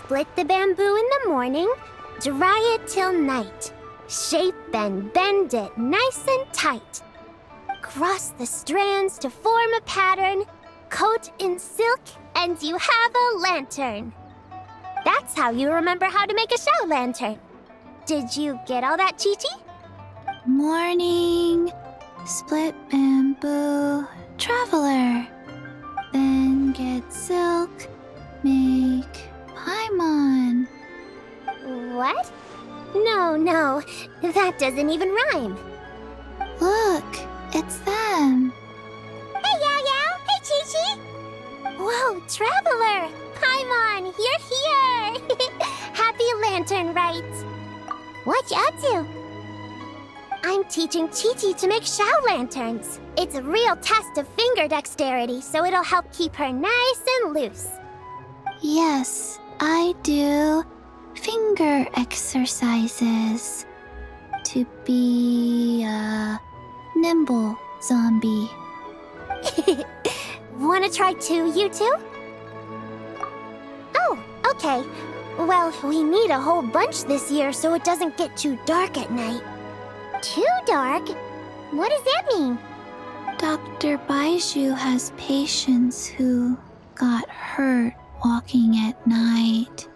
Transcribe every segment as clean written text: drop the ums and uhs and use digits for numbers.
Split the bamboo in the morning, dry it till night. Shape and bend it nice and tight. Cross the strands to form a pattern, coat in silk, and you have a lantern. That's how you remember how to make a show lantern. Did you get all that, Chi-Chi? Morning, split bamboo, traveler. Then get silk, make paimon. What? No, that doesn't even rhyme. Look, it's them. Hey, Yao Yao! Hey, Chi-Chi! Whoa, Traveler! Paimon, you're here! Happy Lantern Rite! What you up to? I'm teaching Chi-Chi to make Shao lanterns. It's a real test of finger dexterity, so it'll help keep her nice and loose. Yes, I do finger exercises to be a nimble zombie. Wanna try too, you two? Oh, okay. Well, we need a whole bunch this year so it doesn't get too dark at night. Too dark? What does that mean? Dr. Baiju has patients who got hurt walking at night.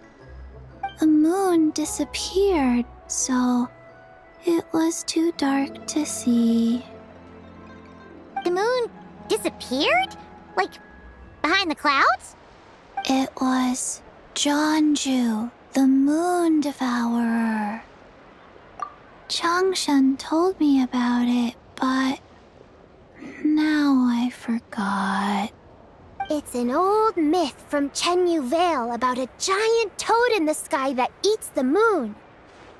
The moon disappeared, so it was too dark to see. The moon disappeared? Like, behind the clouds? It was Jeonju, the moon devourer. Changshan told me about it, but now I forgot. It's an old myth from Chenyu Vale about a giant toad in the sky that eats the moon.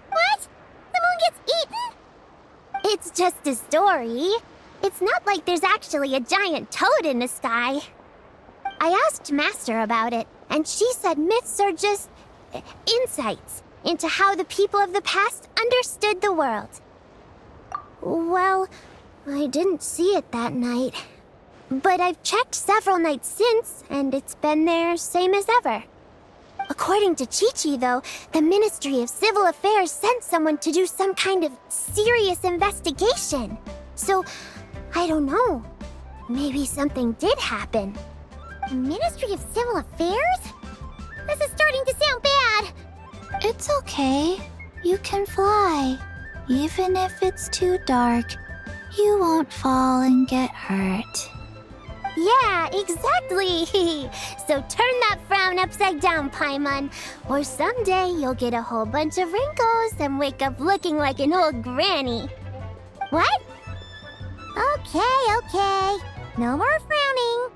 What? The moon gets eaten? It's just a story. It's not like there's actually a giant toad in the sky. I asked Master about it, and she said myths are just insights into how the people of the past understood the world. Well, I didn't see it that night. But I've checked several nights since, and it's been there same as ever. According to Chi-Chi, though, the Ministry of Civil Affairs sent someone to do some kind of serious investigation. So, I don't know. Maybe something did happen. The Ministry of Civil Affairs? This is starting to sound bad. It's okay. You can fly. Even if it's too dark, you won't fall and get hurt. Yeah, exactly. So turn that frown upside down, Paimon. Or someday you'll get a whole bunch of wrinkles and wake up looking like an old granny. What? Okay. No more frowning.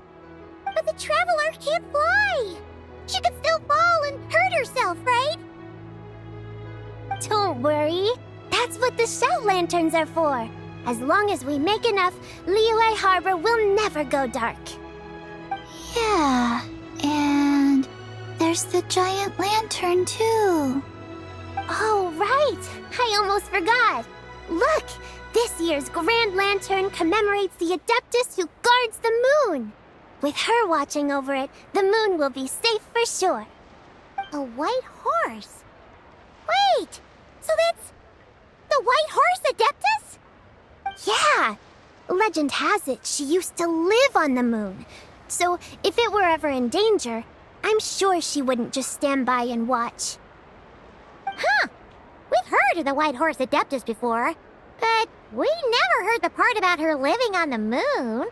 But the Traveler can't fly. She could still fall and hurt herself, right? Don't worry. That's what the Shell Lanterns are for. As long as we make enough, Liyue Harbor will never go dark. Yeah, and there's the giant lantern too. Oh, right! I almost forgot. Look! This year's Grand Lantern commemorates the Adeptus who guards the moon. With her watching over it, the moon will be safe for sure. A white horse? Wait! So that's the White Horse Adeptus? Yeah! Legend has it she used to live on the moon. So if it were ever in danger, I'm sure she wouldn't just stand by and watch. Huh! We've heard of the White Horse Adeptus before, but we never heard the part about her living on the moon.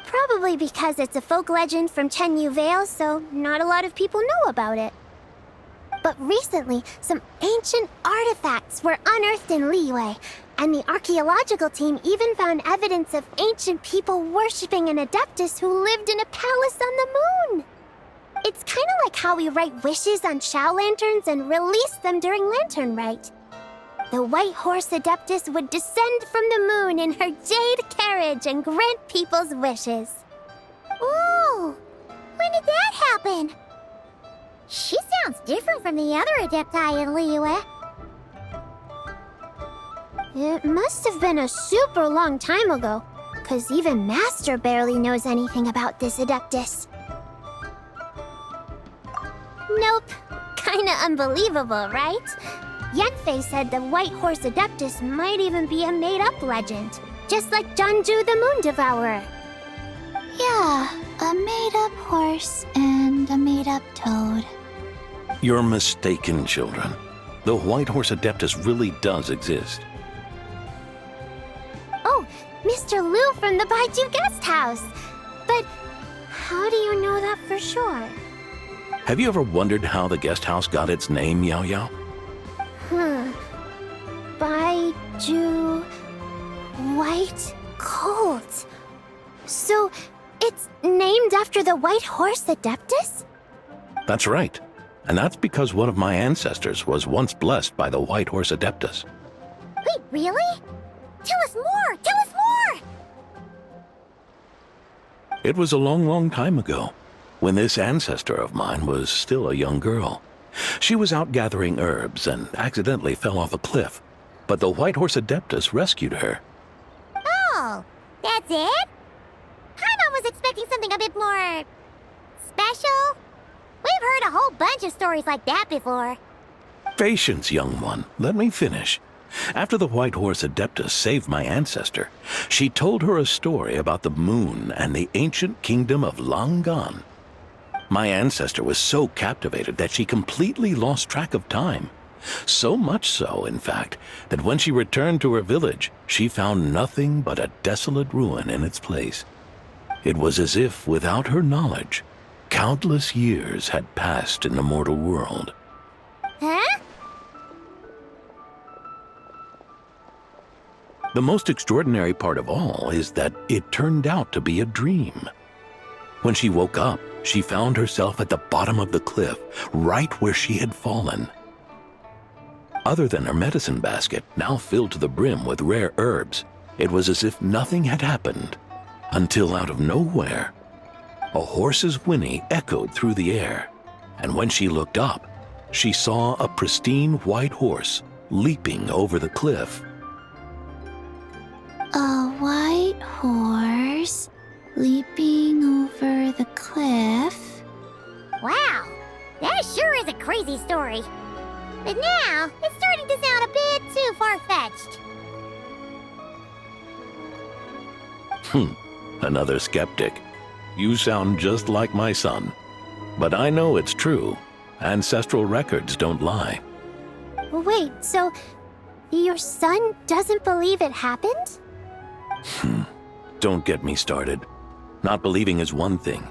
Probably because it's a folk legend from Chenyu Vale, so not a lot of people know about it. But recently, some ancient artifacts were unearthed in Liyue, and the archaeological team even found evidence of ancient people worshipping an Adeptus who lived in a palace on the moon. It's kind of like how we write wishes on Shao Lanterns and release them during Lantern Rite. The White Horse Adeptus would descend from the moon in her jade carriage and grant people's wishes. Ooh! When did that happen? She sounds different from the other Adepti in Liyue. It must have been a super long time ago, because even Master barely knows anything about this Adeptus. Nope. Unbelievable, right? Yanfei said the White Horse Adeptus might even be a made-up legend, just like Jeonju the Moon Devourer. Yeah, a made-up horse and a made-up toad. You're mistaken, children. The White Horse Adeptus really does exist. Oh, Mr. Liu from the Baiju Guest House. But how do you know that for sure? Have you ever wondered how the guest house got its name, Yao Yao? Baiju... White Colt. So, it's named after the White Horse Adeptus? That's right. And that's because one of my ancestors was once blessed by the White Horse Adeptus. Wait, really? Tell us more! Tell us more! It was a long, long time ago, when this ancestor of mine was still a young girl. She was out gathering herbs and accidentally fell off a cliff, but the White Horse Adeptus rescued her. Oh, that's it? Paimon was expecting something a bit more... special? We've heard a whole bunch of stories like that before. Patience, young one. Let me finish. After the White Horse Adeptus saved my ancestor, she told her a story about the moon and the ancient kingdom of Langan. My ancestor was so captivated that she completely lost track of time. So much so, in fact, that when she returned to her village, she found nothing but a desolate ruin in its place. It was as if, without her knowledge, countless years had passed in the mortal world. Huh? The most extraordinary part of all is that it turned out to be a dream. When she woke up, she found herself at the bottom of the cliff, right where she had fallen. Other than her medicine basket, now filled to the brim with rare herbs, it was as if nothing had happened, until out of nowhere, a horse's whinny echoed through the air, and when she looked up, she saw a pristine white horse leaping over the cliff. A white horse leaping over the cliff? Wow, that sure is a crazy story. But now, it's starting to sound a bit too far-fetched. Another skeptic. You sound just like my son. But I know it's true. Ancestral records don't lie. Wait, so your son doesn't believe it happened? Don't get me started. Not believing is one thing,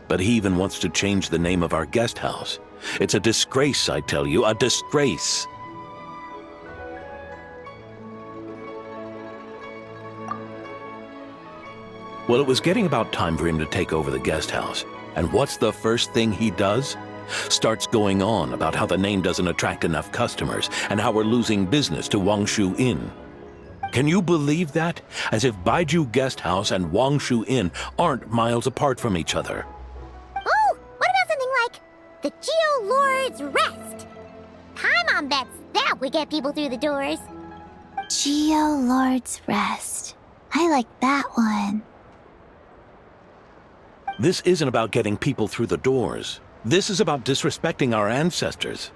but he even wants to change the name of our guest house. It's a disgrace, I tell you, a disgrace. Well, it was getting about time for him to take over the guest house. And what's the first thing he does? Starts going on about how the name doesn't attract enough customers and how we're losing business to Wangshu Inn. Can you believe that? As if Baiju Guest House and Wangshu Inn aren't miles apart from each other. Oh, what about something like the Geo Lord's Rest? Paimon bets that would get people through the doors. Geo Lord's Rest. I like that one. This isn't about getting people through the doors. This is about disrespecting our ancestors.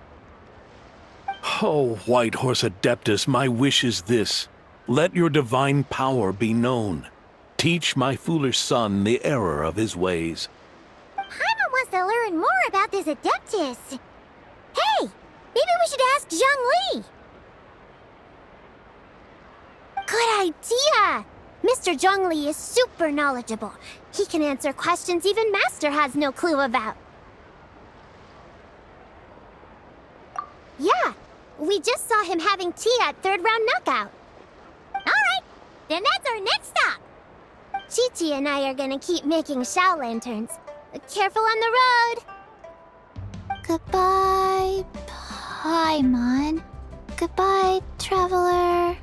Oh, White Horse Adeptus, my wish is this. Let your divine power be known. Teach my foolish son the error of his ways. Paimon wants to learn more about this Adeptus. Hey, maybe we should ask Zhang Li. Good idea! Mr. Zhang Li is super knowledgeable. He can answer questions even Master has no clue about. Yeah, we just saw him having tea at third round knockout. Alright, then that's our next stop. Chi-Chi and I are gonna keep making Shao lanterns. Careful on the road. Goodbye, Paimon. Goodbye, traveler.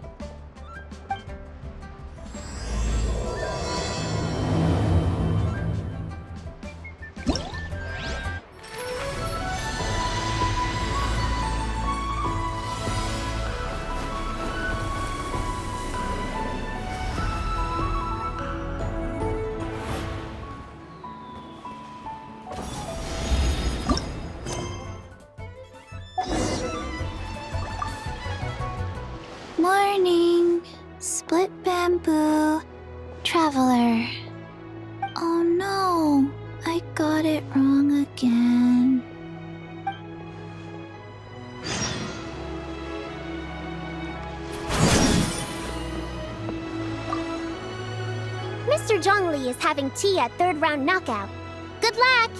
Morning. Split bamboo. Traveler. Oh no, I got it wrong again. Mr. Zhongli is having tea at third round knockout. Good luck!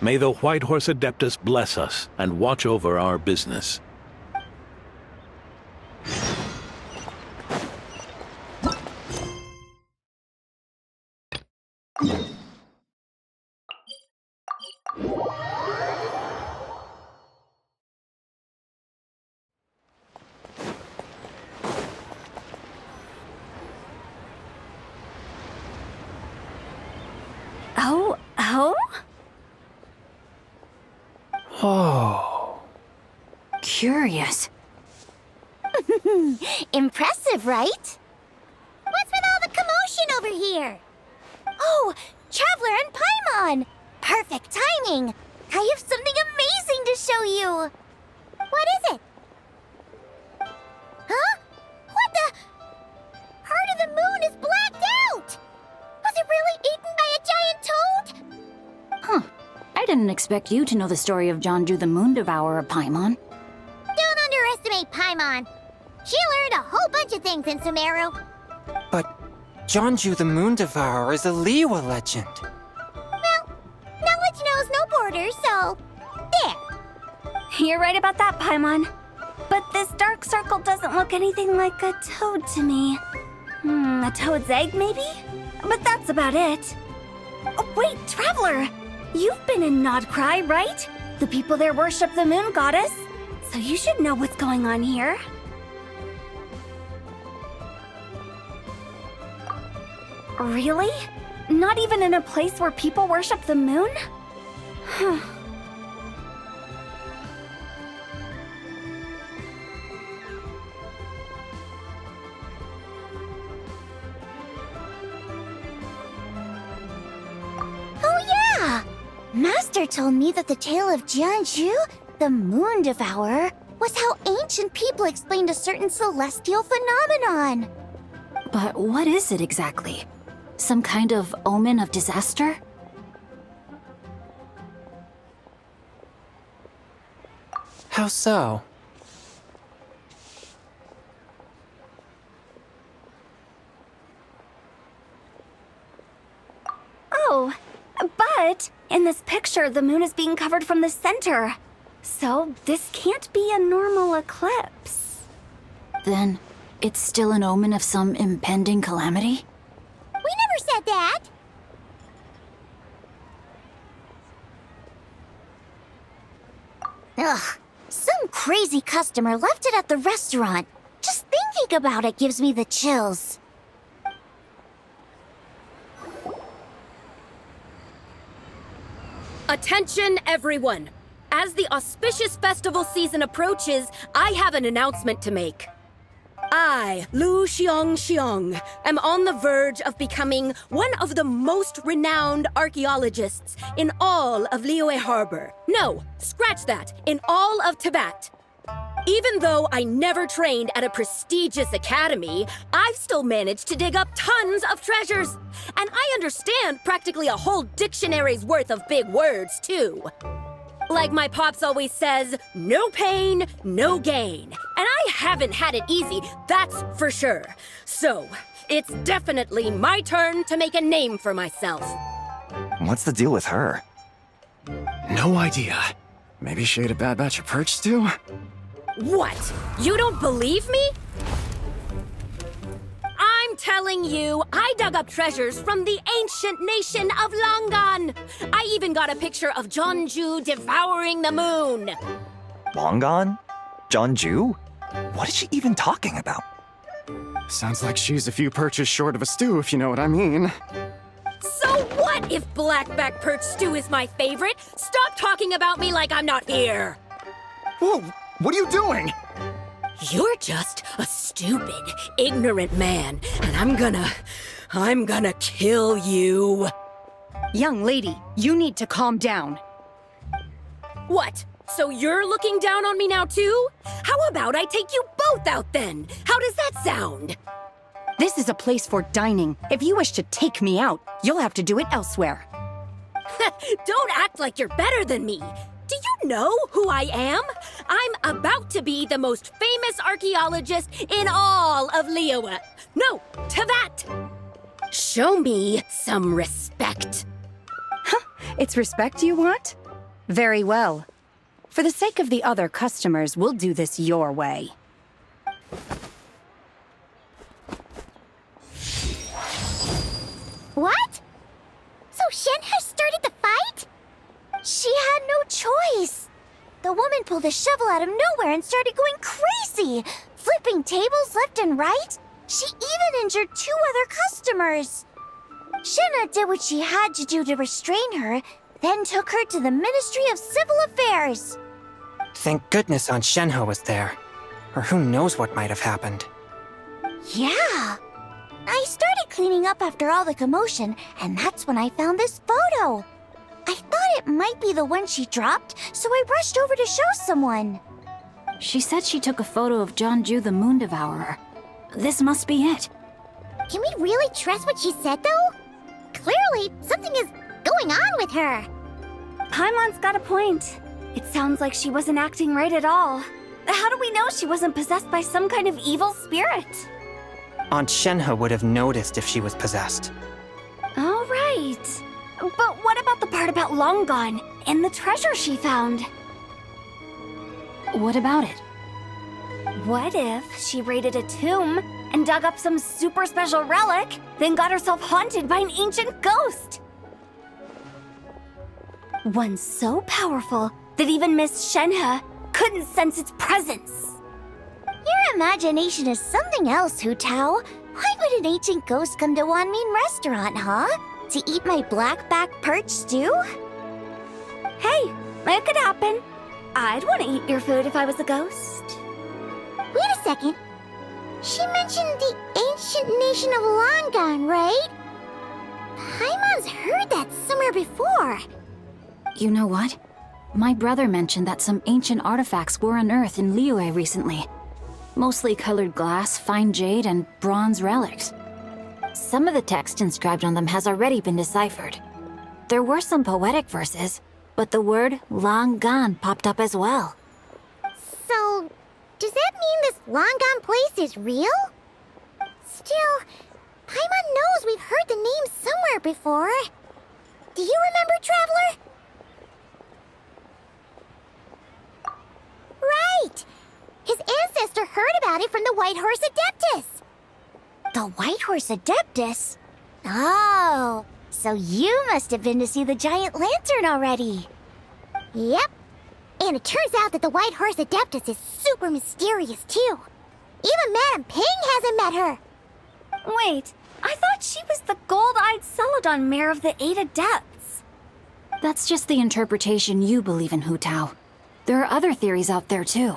May the White Horse Adeptus bless us and watch over our business. Oh? Oh. Curious. Impressive, right? What's with all the commotion over here? Oh, Traveler and Paimon! Perfect timing! I have something amazing to show you! What is it? Huh? What the? Part of the moon is blacked out! Was it really eaten by a giant toad? Huh. I didn't expect you to know the story of Jonju the Moon Devourer, Paimon. Don't underestimate Paimon. She learned a whole bunch of things in Sumeru. But Jonju the Moon Devourer is a Liyue legend. Well, knowledge knows no borders, so... there. You're right about that, Paimon. But this dark circle doesn't look anything like a toad to me. A toad's egg, maybe? But that's about it. Oh, wait, Traveler! You've been in Nodcry, right? The people there worship the moon goddess. So you should know what's going on here. Really? Not even in a place where people worship the moon? Oh yeah! Master told me that the tale of Jianzhu, the Moon Devourer, was how ancient people explained a certain celestial phenomenon. But what is it exactly? Some kind of omen of disaster? How so? Oh, but in this picture, the moon is being covered from the center. So this can't be a normal eclipse. Then it's still an omen of some impending calamity? We never said that! Ugh, some crazy customer left it at the restaurant. Just thinking about it gives me the chills. Attention, everyone! As the auspicious festival season approaches, I have an announcement to make. I, Lu Xiong, am on the verge of becoming one of the most renowned archaeologists in all of Liyue Harbor. No, scratch that, in all of Tibet. Even though I never trained at a prestigious academy, I've still managed to dig up tons of treasures. And I understand practically a whole dictionary's worth of big words, too. Like my pops always says, no pain, no gain. And I haven't had it easy, that's for sure. So, it's definitely my turn to make a name for myself. What's the deal with her? No idea. Maybe she ate a bad batch of perch stew? What? You don't believe me? I'm telling you, I dug up treasures from the ancient nation of Longan. I even got a picture of Jonju devouring the moon. Long gone? Jonju? What is she even talking about? Sounds like she's a few perches short of a stew, if you know what I mean. So what if blackback perch stew is my favorite? Stop talking about me like I'm not here. Whoa, what are you doing? You're just a stupid, ignorant man, and I'm gonna kill you. Young lady, you need to calm down. What? So you're looking down on me now too? How about I take you both out then? How does that sound? This is a place for dining. If you wish to take me out, you'll have to do it elsewhere. Don't act like you're better than me. Do you know who I am? I'm about to be the most famous archaeologist in all of Liyue. No, Tevat! Show me some respect. It's respect you want? Very well. For the sake of the other customers, we'll do this your way. What? So Shenhe started the fight? She had no choice. The woman pulled a shovel out of nowhere and started going crazy, flipping tables left and right. She even injured 2 other customers. Shenhe did what she had to do to restrain her, then took her to the Ministry of Civil Affairs. Thank goodness Aunt Shenhe was there. Or who knows what might have happened. Yeah. I started cleaning up after all the commotion, and that's when I found this photo. I thought it might be the one she dropped, so I rushed over to show someone. She said she took a photo of Jeonju the Moon Devourer. This must be it. Can we really trust what she said, though? Clearly, something is going on with her. Paimon's got a point. It sounds like she wasn't acting right at all. How do we know she wasn't possessed by some kind of evil spirit? Aunt Shenhe would have noticed if she was possessed. All right. But what about the part about Long Gone and the treasure she found? What about it? What if she raided a tomb and dug up some super special relic, then got herself haunted by an ancient ghost? One so powerful that even Miss Shenhe couldn't sense its presence. Your imagination is something else, Hu Tao. Why would an ancient ghost come to Wanmin Restaurant, huh? To eat my blackback perch stew? Hey, it could happen. I'd want to eat your food if I was a ghost. Wait a second. She mentioned the ancient nation of Longan, right? Paimon's heard that somewhere before. You know what? My brother mentioned that some ancient artifacts were unearthed in Liyue recently. Mostly colored glass, fine jade, and bronze relics. Some of the text inscribed on them has already been deciphered. There were some poetic verses, but the word long gone popped up as well. So, does that mean this Longan place is real? Still, Paimon knows we've heard the name somewhere before. Do you remember, Traveler? Right! His ancestor heard about it from the White Horse Adeptus. The White Horse Adeptus? Oh, so you must have been to see the giant lantern already. Yep. And it turns out that the White Horse Adeptus is super mysterious, too. Even Madame Ping hasn't met her. Wait, I thought she was the gold-eyed Celadon mare of the 8 Adepts. That's just the interpretation you believe in, Hu Tao. There are other theories out there, too.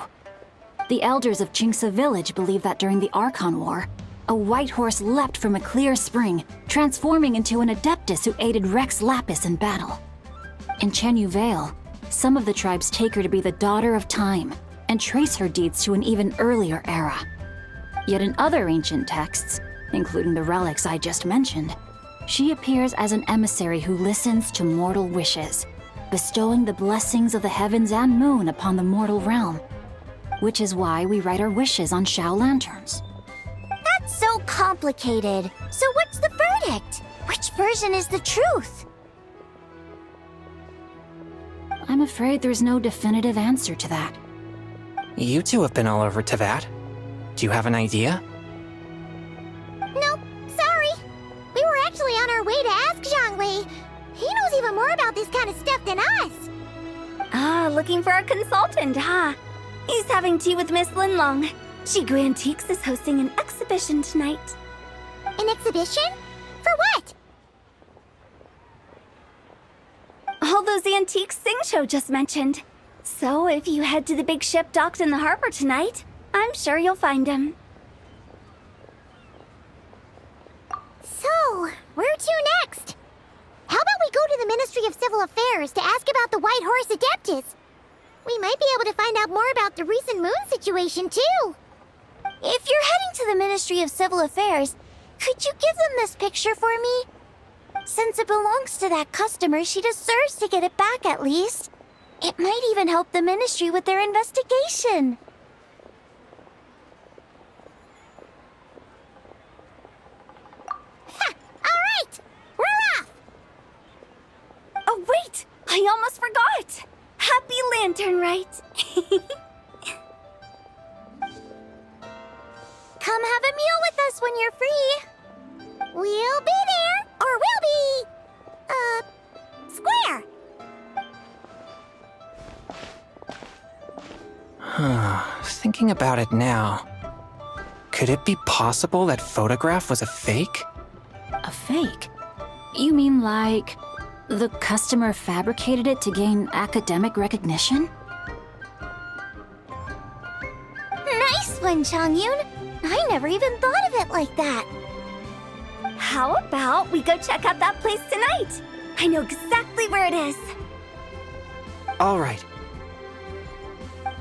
The elders of Qingce village believe that during the Archon War, a white horse leapt from a clear spring, transforming into an Adeptus who aided Rex Lapis in battle. In Chenyu Vale, some of the tribes take her to be the daughter of time and trace her deeds to an even earlier era. Yet in other ancient texts, including the relics I just mentioned, she appears as an emissary who listens to mortal wishes, bestowing the blessings of the heavens and moon upon the mortal realm. Which is why we write our wishes on Shao lanterns. That's so complicated. So what's the verdict? Which version is the truth? I'm afraid there's no definitive answer to that. You two have been all over Tevat. Do you have an idea? Nope, sorry. We were actually on our way to ask Zhongli. He knows even more about this kind of stuff than us. Ah, looking for a consultant, huh? He's having tea with Miss Linlong. Jigu Antiques is hosting an exhibition tonight. An exhibition? For what? All those antiques Sing Show just mentioned. So if you head to the big ship docked in the harbor tonight, I'm sure you'll find him. So, where to next? How about we go to the Ministry of Civil Affairs to ask about the White Horse Adeptus? We might be able to find out more about the recent moon situation, too. If you're heading to the Ministry of Civil Affairs, could you give them this picture for me? Since it belongs to that customer, she deserves to get it back at least. It might even help the Ministry with their investigation. Ha! All right! We're off! Oh, wait! I almost forgot! Happy Lantern Rite! Come have a meal with us when you're free. We'll be there, or we'll be... square. Thinking about it now, could it be possible that photograph was a fake? A fake? You mean like the customer fabricated it to gain academic recognition? Nice one, Changyun. I never even thought of it like that. How about we go check out that place tonight? I know exactly where it is. All right.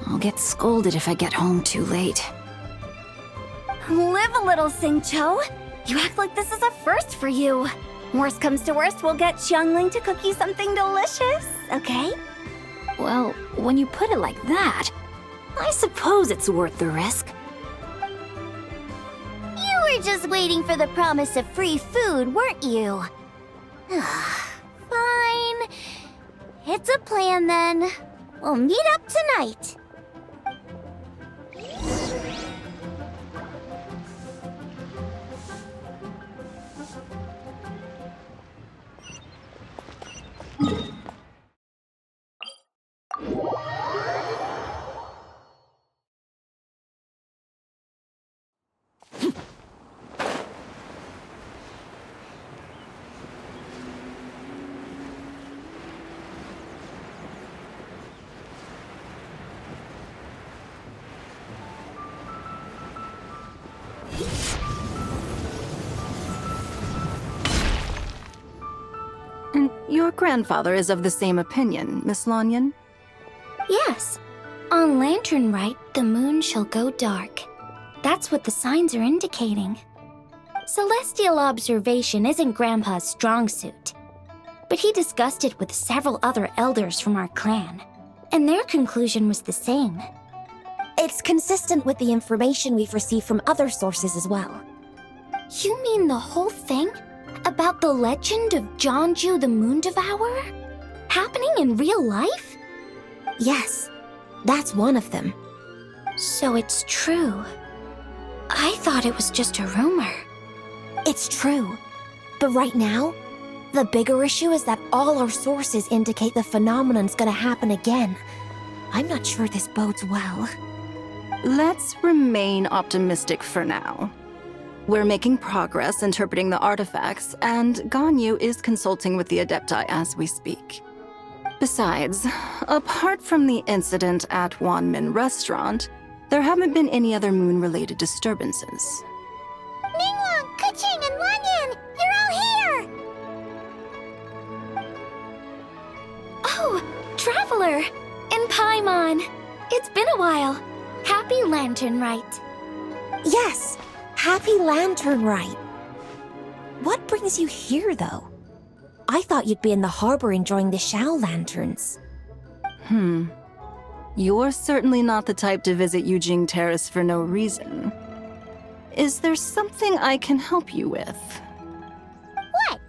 I'll get scolded if I get home too late. Live a little, Singcho. You act like this is a first for you. Worst comes to worst, we'll get Xiangling to cook you something delicious, okay? Well, when you put it like that, I suppose it's worth the risk. You were just waiting for the promise of free food, weren't you? Fine. It's a plan then. We'll meet up tonight. And your grandfather is of the same opinion, Miss Lanyan? Yes. On Lantern Rite, the moon shall go dark. That's what the signs are indicating. Celestial observation isn't Grandpa's strong suit. But he discussed it with several other elders from our clan, and their conclusion was the same. It's consistent with the information we've received from other sources as well. You mean the whole thing? About the legend of Jianju the Moon Devourer? Happening in real life? Yes, that's one of them. So it's true. I thought it was just a rumor. It's true. But right now, the bigger issue is that all our sources indicate the phenomenon's gonna happen again. I'm not sure this bodes well. Let's remain optimistic for now. We're making progress interpreting the artifacts, and Ganyu is consulting with the Adepti as we speak. Besides, apart from the incident at Wanmin Restaurant, there haven't been any other moon-related disturbances. Ningguang, Keqing, and Lanyan, you're all here! Oh, Traveler! And Paimon! It's been a while. Happy Lantern Rite. Yes, Happy Lantern Rite. What brings you here, though? I thought you'd be in the harbor enjoying the Shao Lanterns. You're certainly not the type to visit Yujing Terrace for no reason. Is there something I can help you with? What?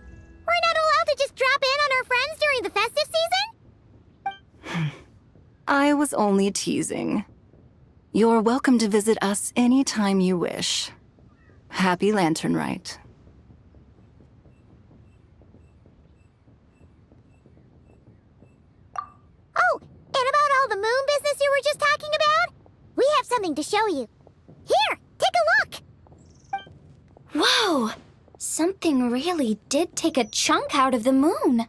We're not allowed to just drop in on our friends during the festive season? I was only teasing. You're welcome to visit us anytime you wish. Happy Lantern Rite. Oh, and about all the moon business you were just talking about? We have something to show you. Here, take a look! Whoa! Something really did take a chunk out of the moon.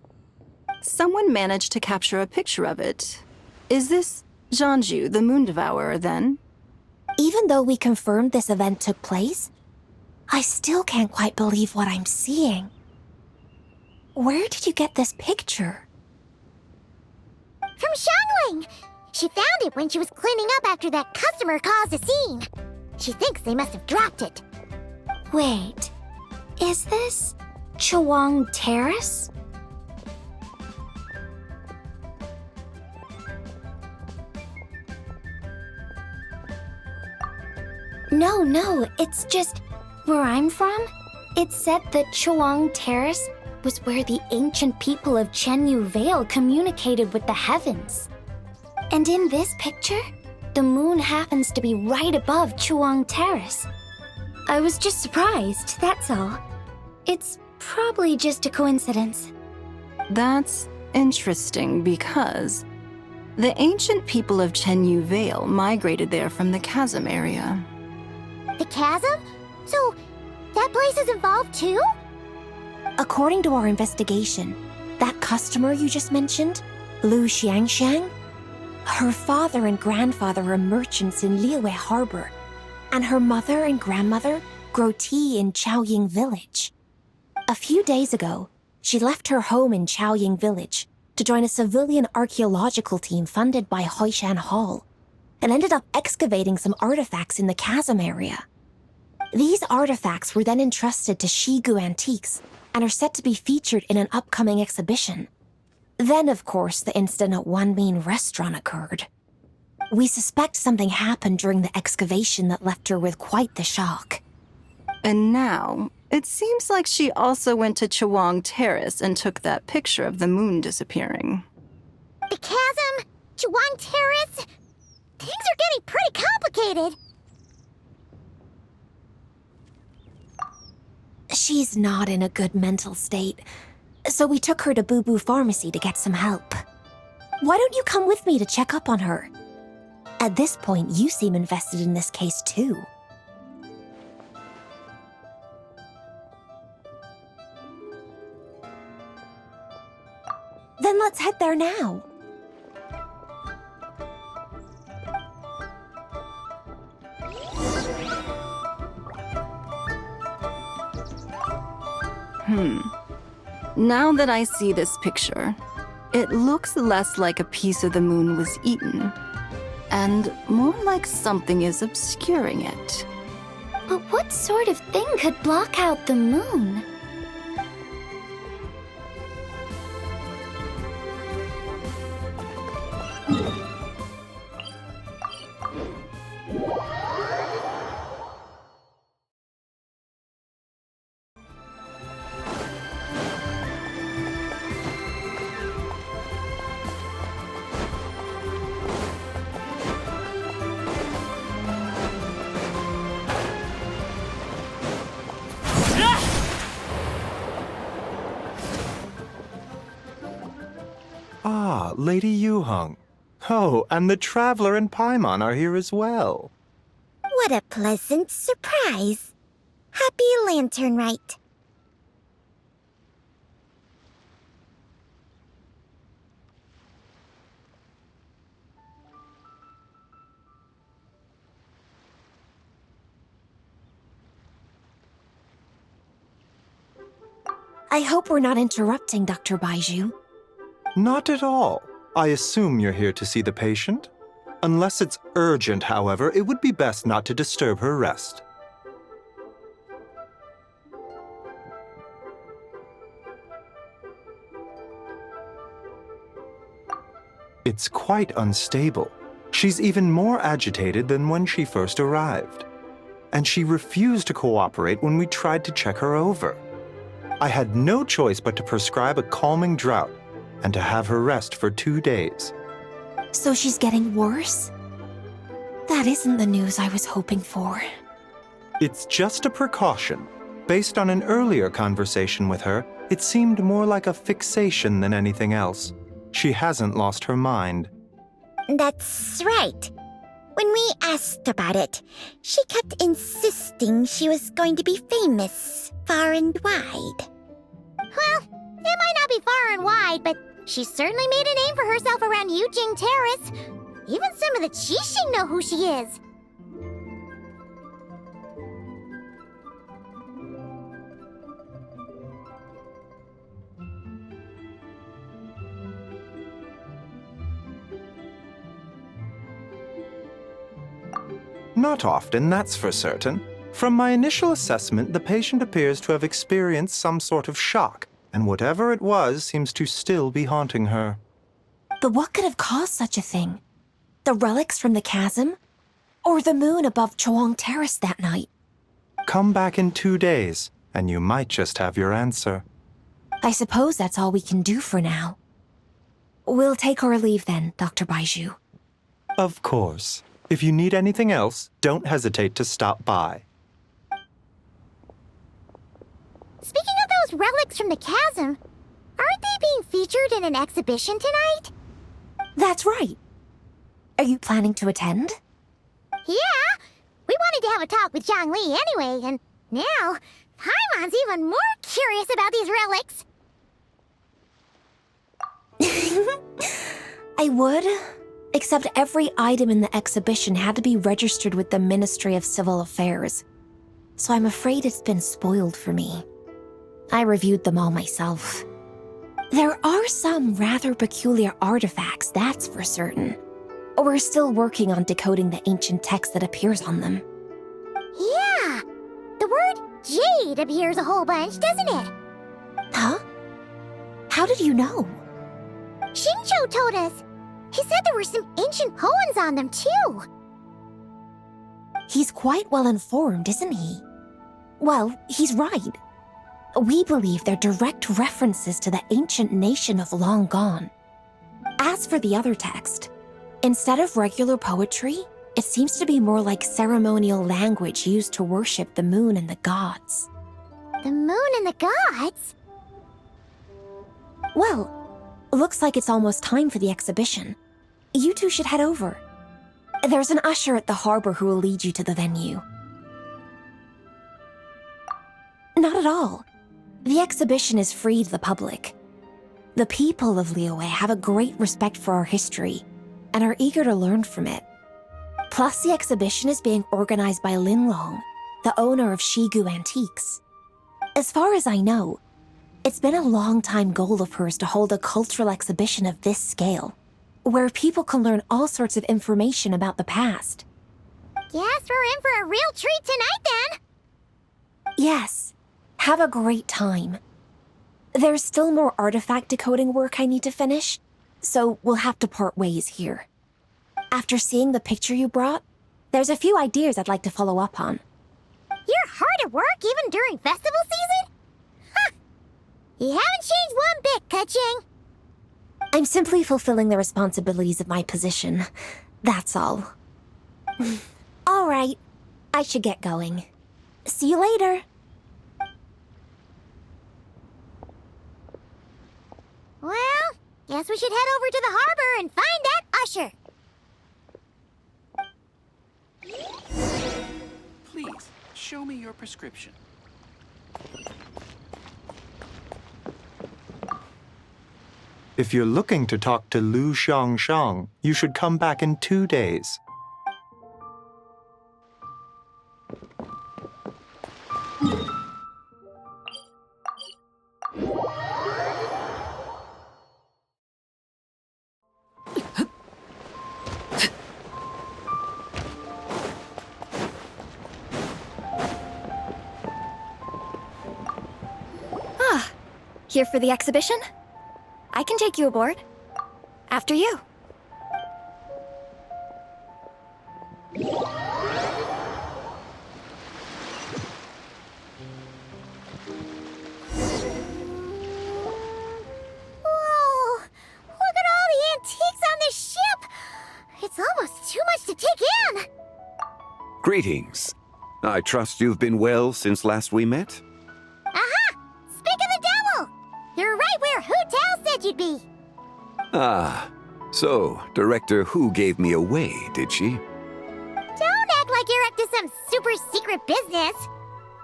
Someone managed to capture a picture of it. Is this Jianju, the Moon Devourer, then? Even though we confirmed this event took place, I still can't quite believe what I'm seeing. Where did you get this picture? From Xiangling! She found it when she was cleaning up after that customer caused a scene. She thinks they must have dropped it. Wait, is this Chawang Terrace? No, it's just where I'm from. It said that Chawang Terrace was where the ancient people of Chenyu Vale communicated with the heavens. And in this picture, the moon happens to be right above Chawang Terrace. I was just surprised, that's all. It's probably just a coincidence. That's interesting because the ancient people of Chenyu Vale migrated there from the chasm area. The chasm? So, that place is involved too? According to our investigation, that customer you just mentioned, Lu Xiangxiang, her father and grandfather are merchants in Liyue Harbor, and her mother and grandmother grow tea in Chaoying Village. A few days ago, she left her home in Chaoying Village to join a civilian archaeological team funded by Hoishan Hall, and ended up excavating some artifacts in the chasm area. These artifacts were then entrusted to Shigu Antiques and are set to be featured in an upcoming exhibition. Then, of course, the incident at One Mean Restaurant occurred. We suspect something happened during the excavation that left her with quite the shock. And now, it seems like she also went to Chawang Terrace and took that picture of the moon disappearing. The chasm? Chawang Terrace? Things are getting pretty complicated. She's not in a good mental state, so we took her to Boo Boo Pharmacy to get some help. Why don't you come with me to check up on her? At this point, you seem invested in this case too. Then let's head there now. Now that I see this picture, it looks less like a piece of the moon was eaten, and more like something is obscuring it. But what sort of thing could block out the moon? Ah, Lady Yuheng. Oh, and the Traveler and Paimon are here as well. What a pleasant surprise. Happy Lantern Rite. I hope we're not interrupting, Dr. Baiju. Not at all. I assume you're here to see the patient? Unless it's urgent, however, it would be best not to disturb her rest. It's quite unstable. She's even more agitated than when she first arrived. And she refused to cooperate when we tried to check her over. I had no choice but to prescribe a calming draught and to have her rest for 2 days. So she's getting worse? That isn't the news I was hoping for. It's just a precaution. Based on an earlier conversation with her, it seemed more like a fixation than anything else. She hasn't lost her mind. That's right. When we asked about it, she kept insisting she was going to be famous far and wide. Well, it might not be far and wide, but she certainly made a name for herself around Yujing Terrace. Even some of the Qixing know who she is. Not often, that's for certain. From my initial assessment, the patient appears to have experienced some sort of shock, and whatever it was seems to still be haunting her. But what could have caused such a thing? The relics from the chasm? Or the moon above Choang Terrace that night? Come back in 2 days, and you might just have your answer. I suppose that's all we can do for now. We'll take our leave then, Dr. Baiju. Of course. If you need anything else, don't hesitate to stop by. Speaking of those relics from the chasm, aren't they being featured in an exhibition tonight? That's right. Are you planning to attend? Yeah! We wanted to have a talk with Zhang Li anyway, and now Paimon's even more curious about these relics. I would, except every item in the exhibition had to be registered with the Ministry of Civil Affairs. So I'm afraid it's been spoiled for me. I reviewed them all myself. There are some rather peculiar artifacts, that's for certain. We're still working on decoding the ancient text that appears on them. Yeah! The word jade appears a whole bunch, doesn't it? Huh? How did you know? Xingqiu told us. He said there were some ancient poems on them, too. He's quite well informed, isn't he? Well, he's right. We believe they're direct references to the ancient nation of long gone. As for the other text, instead of regular poetry, it seems to be more like ceremonial language used to worship the moon and the gods. The moon and the gods? Well, looks like it's almost time for the exhibition. You two should head over. There's an usher at the harbor who will lead you to the venue. Not at all. The exhibition is free to the public. The people of Liyue have a great respect for our history and are eager to learn from it. Plus, the exhibition is being organized by Linlong, the owner of Shigu Antiques. As far as I know, it's been a long-time goal of hers to hold a cultural exhibition of this scale, where people can learn all sorts of information about the past. Guess we're in for a real treat tonight, then. Yes, have a great time. There's still more artifact decoding work I need to finish, so we'll have to part ways here. After seeing the picture you brought, there's a few ideas I'd like to follow up on. You're hard at work even during festival season? Ha! You haven't changed one bit, Keqing. I'm simply fulfilling the responsibilities of my position. That's all. All right, I should get going. See you later. Well, guess we should head over to the harbor and find that usher. Please, show me your prescription. If you're looking to talk to Lu Xiangshang, you should come back in 2 days. Here for the exhibition? I can take you aboard. After you. Whoa! Look at all the antiques on this ship! It's almost too much to take in! Greetings. I trust you've been well since last we met? Aha! Speak of the devil! You're right where Hu Tao said you'd be! Ah, so Director Hu gave me away, did she? Don't act like you're up to some super secret business!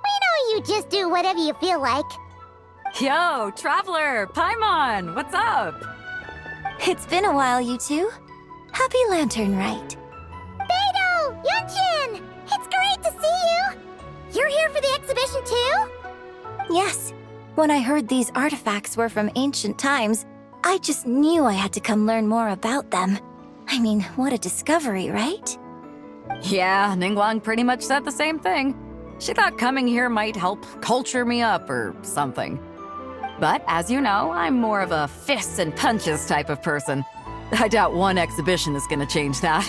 We know you just do whatever you feel like. Yo, Traveler! Paimon, what's up? It's been a while, you two. Happy Lantern Rite. Beidou! Yunchin! It's great to see you! You're here for the exhibition too? Yes. When I heard these artifacts were from ancient times, I just knew I had to come learn more about them. I mean, what a discovery, right? Yeah, Ningguang pretty much said the same thing. She thought coming here might help culture me up or something. But as you know, I'm more of a fists and punches type of person. I doubt one exhibition is gonna change that.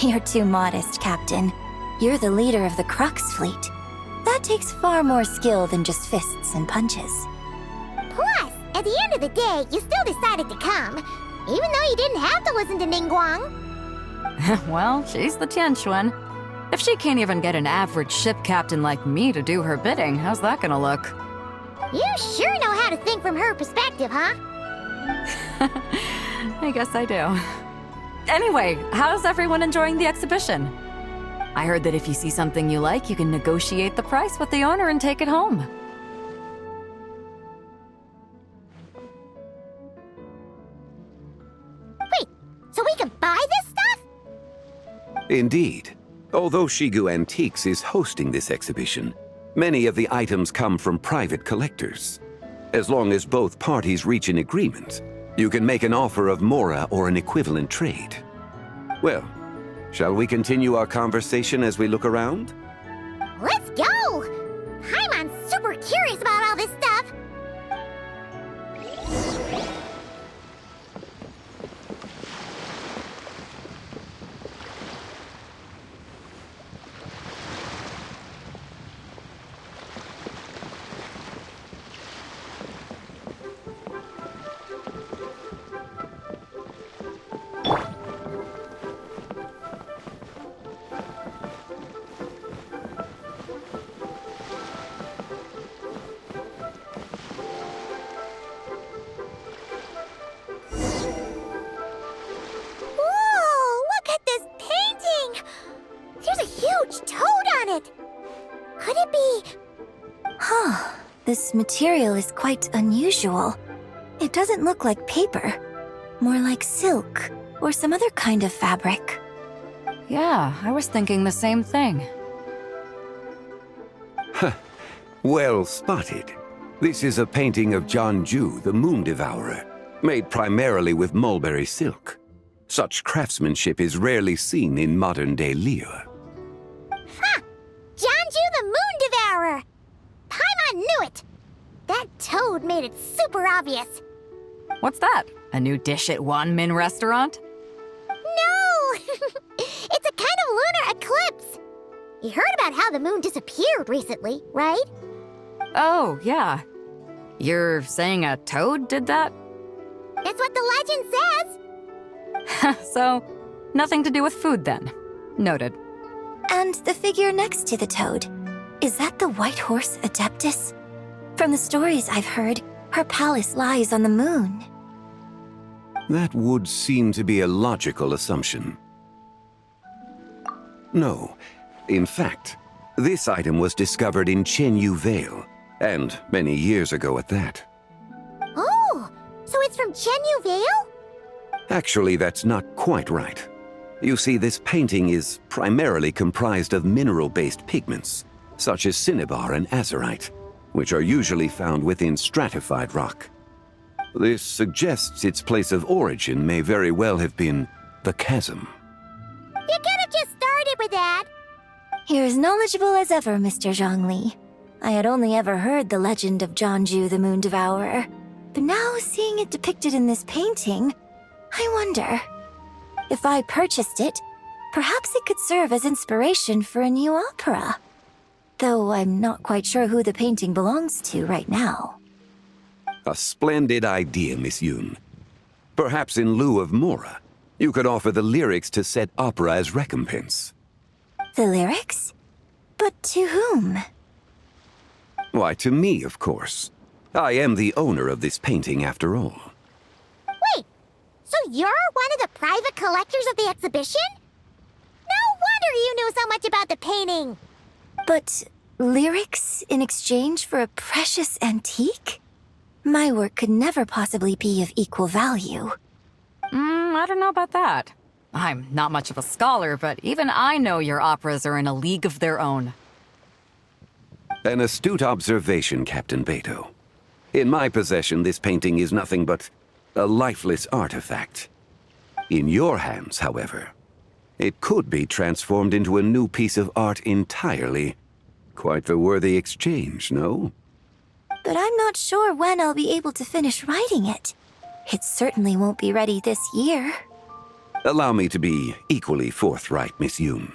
You're too modest, Captain. You're the leader of the Crux fleet. That takes far more skill than just fists and punches. Plus, at the end of the day, you still decided to come, even though you didn't have to listen to Ningguang. Well, she's the Tianquan. If she can't even get an average ship captain like me to do her bidding, how's that gonna look? You sure know how to think from her perspective, huh? I guess I do. Anyway, how's everyone enjoying the exhibition? I heard that if you see something you like, you can negotiate the price with the owner and take it home. Wait, so we can buy this stuff? Indeed. Although Shigu Antiques is hosting this exhibition, many of the items come from private collectors. As long as both parties reach an agreement, you can make an offer of mora or an equivalent trade. Well, shall we continue our conversation as we look around? Let's go! Paimon's super curious about all this stuff. This material is quite unusual. It doesn't look like paper, more like silk or some other kind of fabric. Yeah, I was thinking the same thing. Well spotted. This is a painting of Jianju, the Moon Devourer, made primarily with mulberry silk. Such craftsmanship is rarely seen in modern-day Liyue. Ha! Jianju the Moon Devourer! Paimon knew it! That toad made it super obvious. What's that? A new dish at Wanmin restaurant? No! It's a kind of lunar eclipse. You heard about how the moon disappeared recently, right? Oh, yeah. You're saying a toad did that? That's what the legend says. So, nothing to do with food then. Noted. And the figure next to the toad, is that the white horse Adeptus? From the stories I've heard, her palace lies on the moon. That would seem to be a logical assumption. No. In fact, this item was discovered in Chenyu Vale, and many years ago at that. Oh, so it's from Chenyu Vale? Actually, that's not quite right. You see, this painting is primarily comprised of mineral-based pigments, such as cinnabar and azurite, which are usually found within stratified rock. This suggests its place of origin may very well have been the chasm. You could have just started with that. You're as knowledgeable as ever, Mr. Zhongli. I had only ever heard the legend of Jianju the Moon Devourer, but now seeing it depicted in this painting, I wonder. If I purchased it, perhaps it could serve as inspiration for a new opera. Though I'm not quite sure who the painting belongs to right now. A splendid idea, Miss Yun. Perhaps in lieu of mora, you could offer the lyrics to said opera as recompense. The lyrics? But to whom? Why, to me, of course. I am the owner of this painting, after all. Wait, so you're one of the private collectors of the exhibition? No wonder you knew so much about the painting. But lyrics in exchange for a precious antique? My work could never possibly be of equal value. I don't know about that. I'm not much of a scholar, but even I know your operas are in a league of their own. An astute observation, Captain Beto. In my possession, this painting is nothing but a lifeless artifact. In your hands, however, It could be transformed into a new piece of art entirely. Quite the worthy exchange, no? But I'm not sure when I'll be able to finish writing it. It certainly won't be ready this year. Allow me to be equally forthright, Miss Yoon.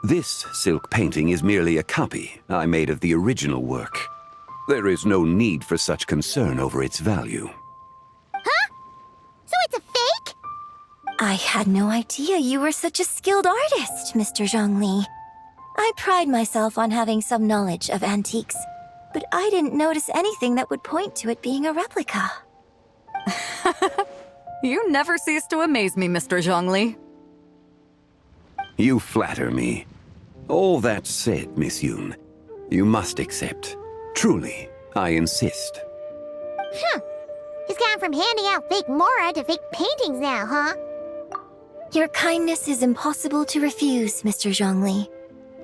This silk painting is merely a copy I made of the original work. There is no need for such concern over its value. Huh? So it's a fake? I had no idea you were such a skilled artist, Mr. Zhongli. I pride myself on having some knowledge of antiques, but I didn't notice anything that would point to it being a replica. You never cease to amaze me, Mr. Zhongli. You flatter me. All that said, Miss Yoon, you must accept. Truly, I insist. Huh. He's gone from handing out fake Mora to fake paintings now, huh? Your kindness is impossible to refuse, Mr. Zhongli.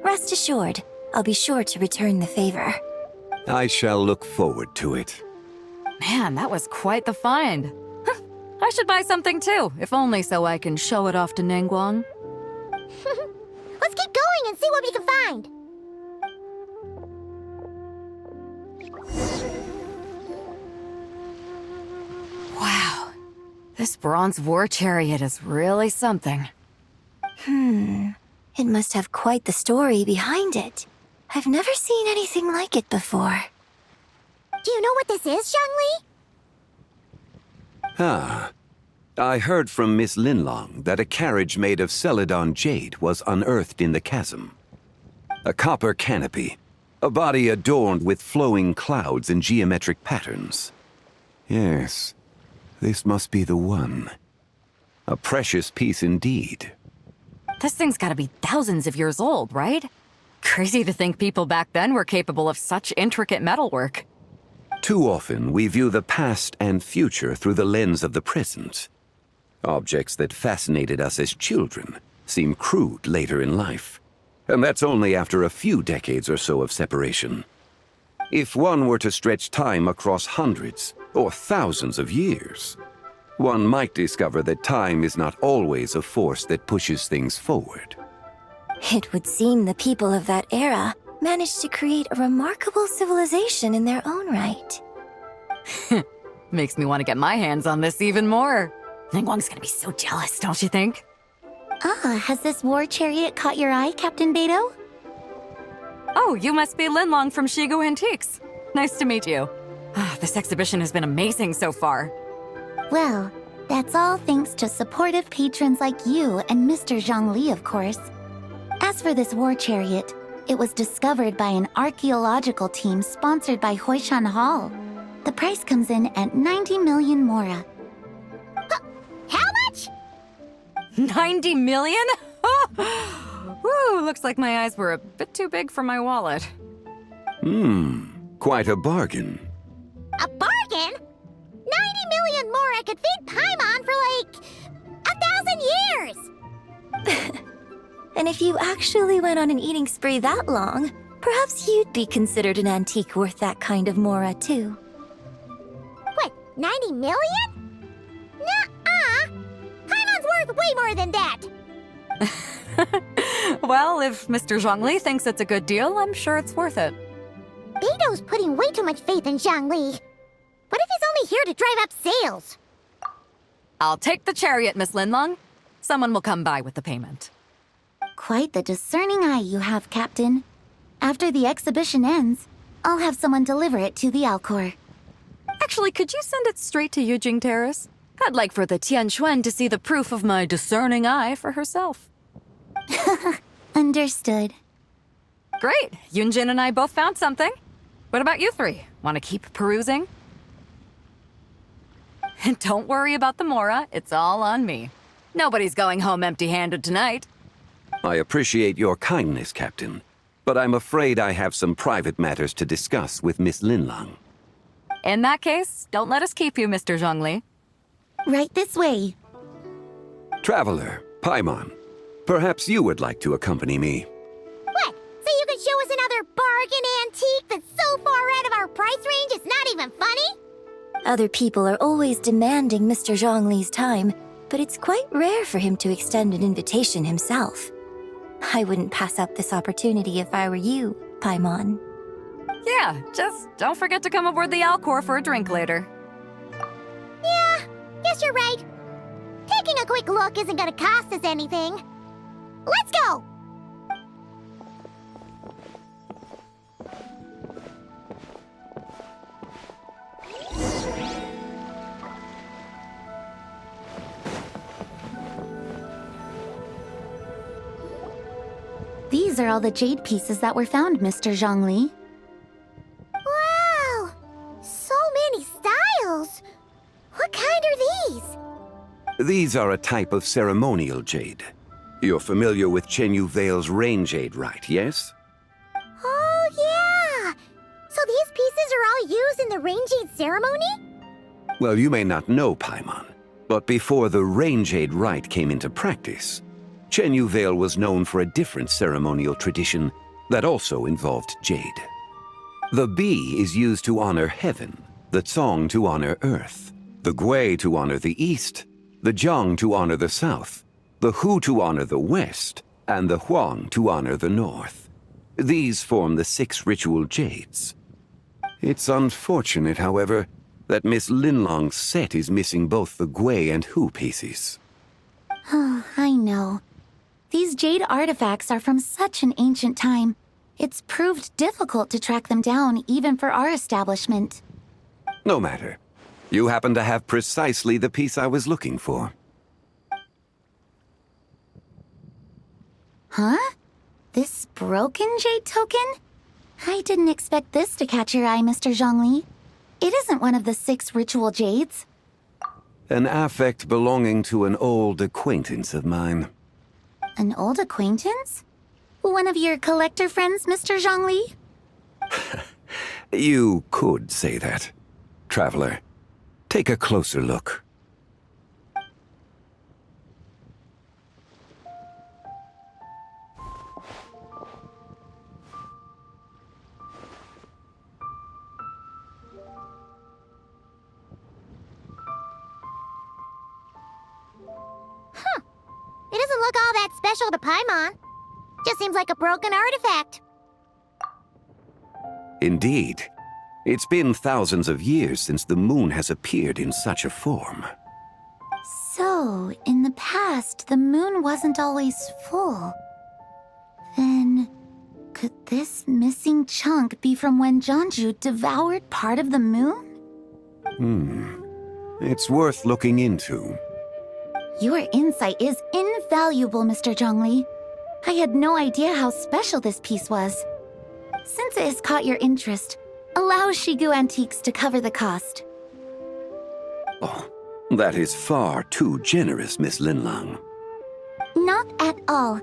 Rest assured, I'll be sure to return the favor. I shall look forward to it. Man, that was quite the find. I should buy something too, if only so I can show it off to Nangguang. Let's keep going and see what we can find. Wow. This bronze war chariot is really something. It must have quite the story behind it. I've never seen anything like it before. Do you know what this is, Zhongli? Ah. I heard from Miss Linlong that a carriage made of Celadon jade was unearthed in the chasm. A copper canopy, a body adorned with flowing clouds and geometric patterns. Yes, this must be the one. A precious piece indeed. This thing's gotta be thousands of years old, right? Crazy to think people back then were capable of such intricate metalwork. Too often, we view the past and future through the lens of the present. Objects that fascinated us as children seem crude later in life. And that's only after a few decades or so of separation. If one were to stretch time across hundreds or thousands of years, one might discover that time is not always a force that pushes things forward. It would seem the people of that era managed to create a remarkable civilization in their own right. Makes me want to get my hands on this even more. Ningguang's gonna be so jealous, don't you think? Has this war chariot caught your eye, Captain Beidou? Oh, you must be Linlong from Shigu Antiques. Nice to meet you. This exhibition has been amazing so far. Well, that's all thanks to supportive patrons like you and Mr. Zhongli, of course. As for this war chariot, it was discovered by an archaeological team sponsored by Hoishan Hall. The price comes in at 90 million Mora. How much? 90 million? Woo, looks like my eyes were a bit too big for my wallet. Quite a bargain. A bargain? 90 million Mora could feed Paimon for like 1,000 years! And if you actually went on an eating spree that long, perhaps you'd be considered an antique worth that kind of Mora, too. What, 90 million? Nuh-uh! Paimon's worth way more than that! Well, if Mr. Zhongli thinks it's a good deal, I'm sure it's worth it. Beidou's putting way too much faith in Zhongli. What if he's only here to drive up sales? I'll take the chariot, Miss Linlong. Someone will come by with the payment. Quite the discerning eye you have, Captain. After the exhibition ends, I'll have someone deliver it to the Alcor. Actually, could you send it straight to Yujing Terrace? I'd like for the Tianquan to see the proof of my discerning eye for herself. Understood. Great! Yunjin and I both found something. What about you three? Want to keep perusing? And don't worry about the Mora, it's all on me. Nobody's going home empty-handed tonight. I appreciate your kindness, Captain, but I'm afraid I have some private matters to discuss with Miss Linlong. In that case, don't let us keep you, Mr. Zhongli. Right this way. Traveler, Paimon, perhaps you would like to accompany me. What? So you can show us another bargain antique that's so far out of our price range it's not even funny? Other people are always demanding Mr. Zhongli's time, but it's quite rare for him to extend an invitation himself. I wouldn't pass up this opportunity if I were you, Paimon. Yeah, just don't forget to come aboard the Alcor for a drink later. Yeah, guess you're right. Taking a quick look isn't gonna cost us anything. Let's go! These are all the jade pieces that were found, Mr. Zhongli. Wow! So many styles! What kind are these? These are a type of ceremonial jade. You're familiar with Chenyu Vale's rain jade, right, yes? Oh, yeah! So these pieces are all used in the rain jade ceremony? Well, you may not know, Paimon, but before the rain jade rite came into practice, Chenyu Vale was known for a different ceremonial tradition that also involved jade. The Bi is used to honor heaven, the Tsong to honor earth, the Gui to honor the east, the Jiang to honor the south, the Hu to honor the west, and the Huang to honor the north. These form the 6 ritual jades. It's unfortunate, however, that Miss Linlong's set is missing both the Gui and Hu pieces. Oh, I know. These jade artifacts are from such an ancient time. It's proved difficult to track them down, even for our establishment. No matter. You happen to have precisely the piece I was looking for. Huh? This broken jade token? I didn't expect this to catch your eye, Mr. Zhongli. It isn't one of the 6 ritual jades. An affect belonging to an old acquaintance of mine. An old acquaintance? One of your collector friends, Mr. Zhongli? You could say that. Traveler, take a closer look. It doesn't look all that special to Paimon. Just seems like a broken artifact. Indeed. It's been thousands of years since the moon has appeared in such a form. So, in the past, the moon wasn't always full. Then, could this missing chunk be from when Jianzhu devoured part of the moon? It's worth looking into. Your insight is invaluable, Mr. Zhongli. I had no idea how special this piece was. Since it has caught your interest, allow Shigu Antiques to cover the cost. Oh, that is far too generous, Miss Linlang. Not at all.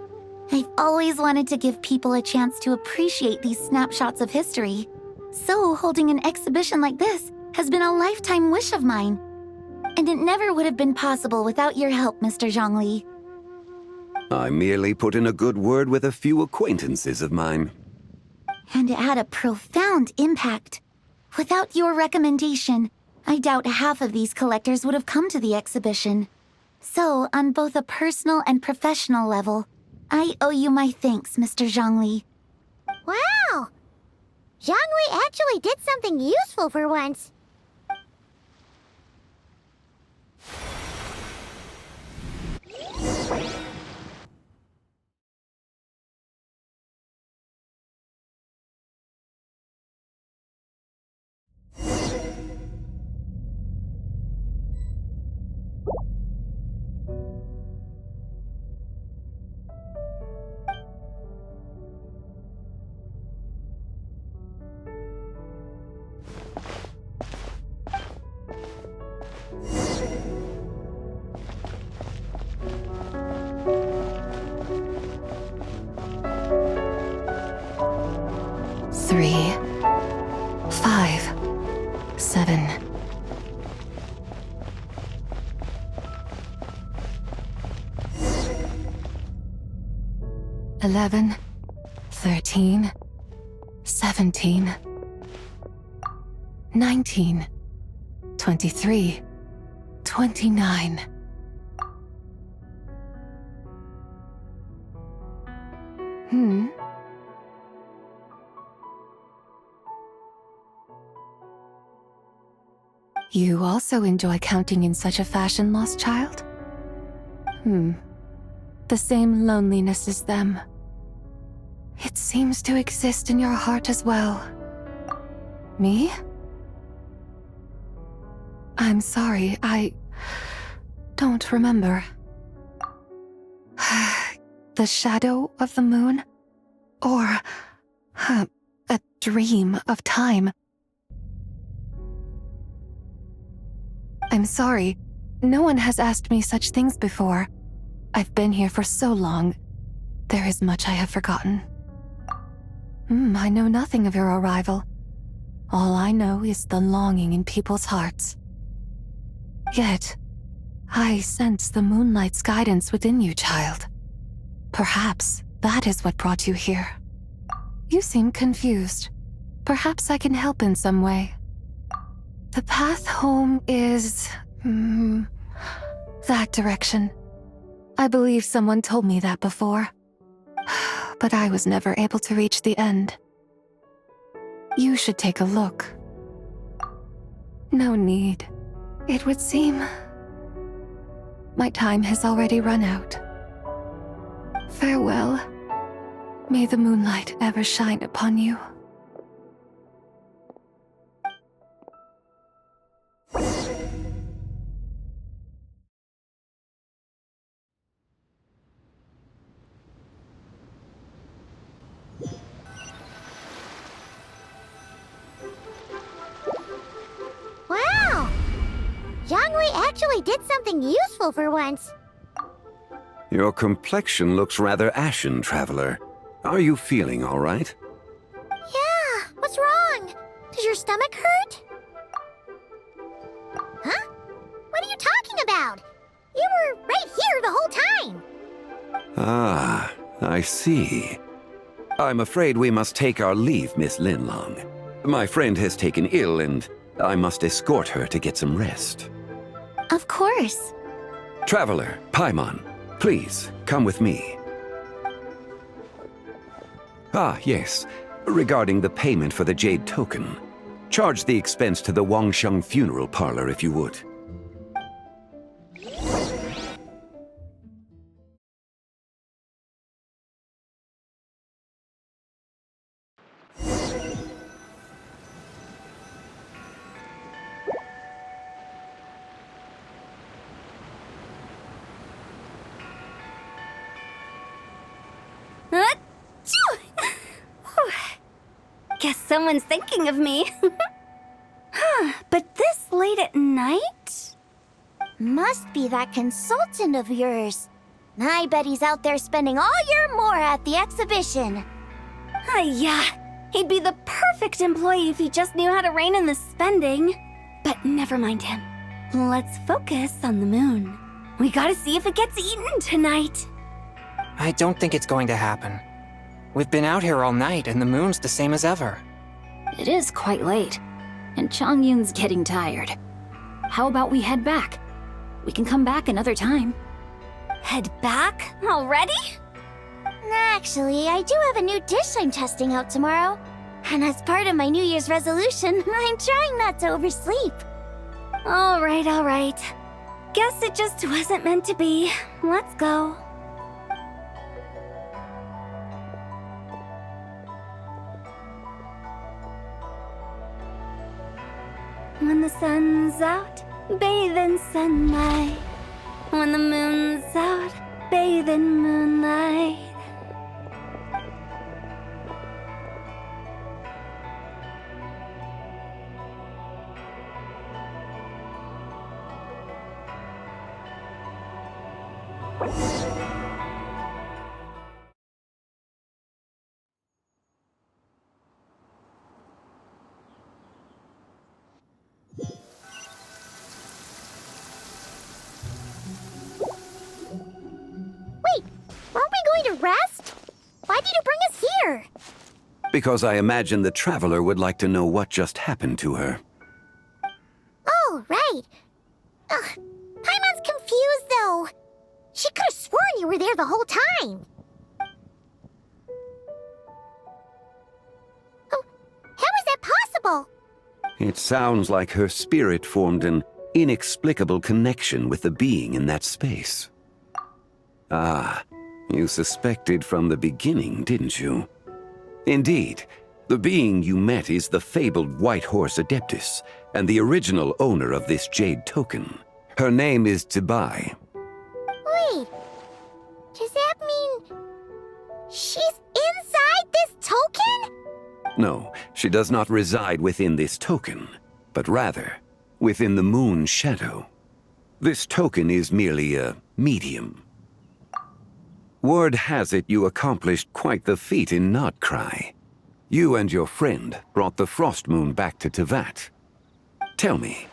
I've always wanted to give people a chance to appreciate these snapshots of history. So holding an exhibition like this has been a lifetime wish of mine. And it never would have been possible without your help, Mr. Zhongli. I merely put in a good word with a few acquaintances of mine. And it had a profound impact. Without your recommendation, I doubt half of these collectors would have come to the exhibition. So, on both a personal and professional level, I owe you my thanks, Mr. Zhongli. Wow! Zhongli actually did something useful for once. Three, 5, 7. $11, 13, 17, 19, 23, 29. You also enjoy counting in such a fashion, lost child? The same loneliness as them. It seems to exist in your heart as well. Me? I'm sorry, I don't remember. The shadow of the moon? Or a dream of time? I'm sorry. No one has asked me such things before. I've been here for so long. There is much I have forgotten. I know nothing of your arrival. All I know is the longing in people's hearts. Yet, I sense the moonlight's guidance within you, child. Perhaps that is what brought you here. You seem confused. Perhaps I can help in some way. The path home is... that direction. I believe someone told me that before. But I was never able to reach the end. You should take a look. No need. It would seem... my time has already run out. Farewell. May the moonlight ever shine upon you. Wow! Jiangwei actually did something useful for once. Your complexion looks rather ashen, traveler. Are you feeling all right? Yeah, what's wrong? Does your stomach hurt? Huh? What are you talking about? You were right here the whole time. Ah, I see. I'm afraid we must take our leave, Miss Linlong. My friend has taken ill and I must escort her to get some rest. Of course. Traveler, Paimon, please, come with me. Ah, yes. Regarding the payment for the jade token. Charge the expense to the Wangsheng funeral parlor if you would. Guess someone's thinking of me. But this late at night? Must be that consultant of yours. I bet he's out there spending all year more at the exhibition. Yeah, he'd be the perfect employee if he just knew how to rein in the spending. But never mind him. Let's focus on the moon. We gotta see if it gets eaten tonight. I don't think it's going to happen. We've been out here all night and the moon's the same as ever. It is quite late, and Chongyun's getting tired. How about we head back? We can come back another time. Head back? Already? Actually, I do have a new dish I'm testing out tomorrow. And as part of my New Year's resolution, I'm trying not to oversleep. All right. Guess it just wasn't meant to be. Let's go. When the sun's out, bathe in sunlight. When the moon's out, bathe in moonlight. Wait, weren't we going to rest? Why did you bring us here? Because I imagine the traveler would like to know what just happened to her. Oh, right. Ugh, Paimon's confused, though. She could have sworn you were there the whole time. invisible. It sounds like her spirit formed an inexplicable connection with the being in that space. Ah, you suspected from the beginning, didn't you? Indeed, the being you met is the fabled White Horse Adeptus, and the original owner of this jade token. Her name is Zibai. Wait, does that mean she's inside this token? No, she does not reside within this token, but rather within the moon's shadow. This token is merely a medium. Word has it you accomplished quite the feat in Notcry. You and your friend brought the Frost Moon back to Tevat. Tell me,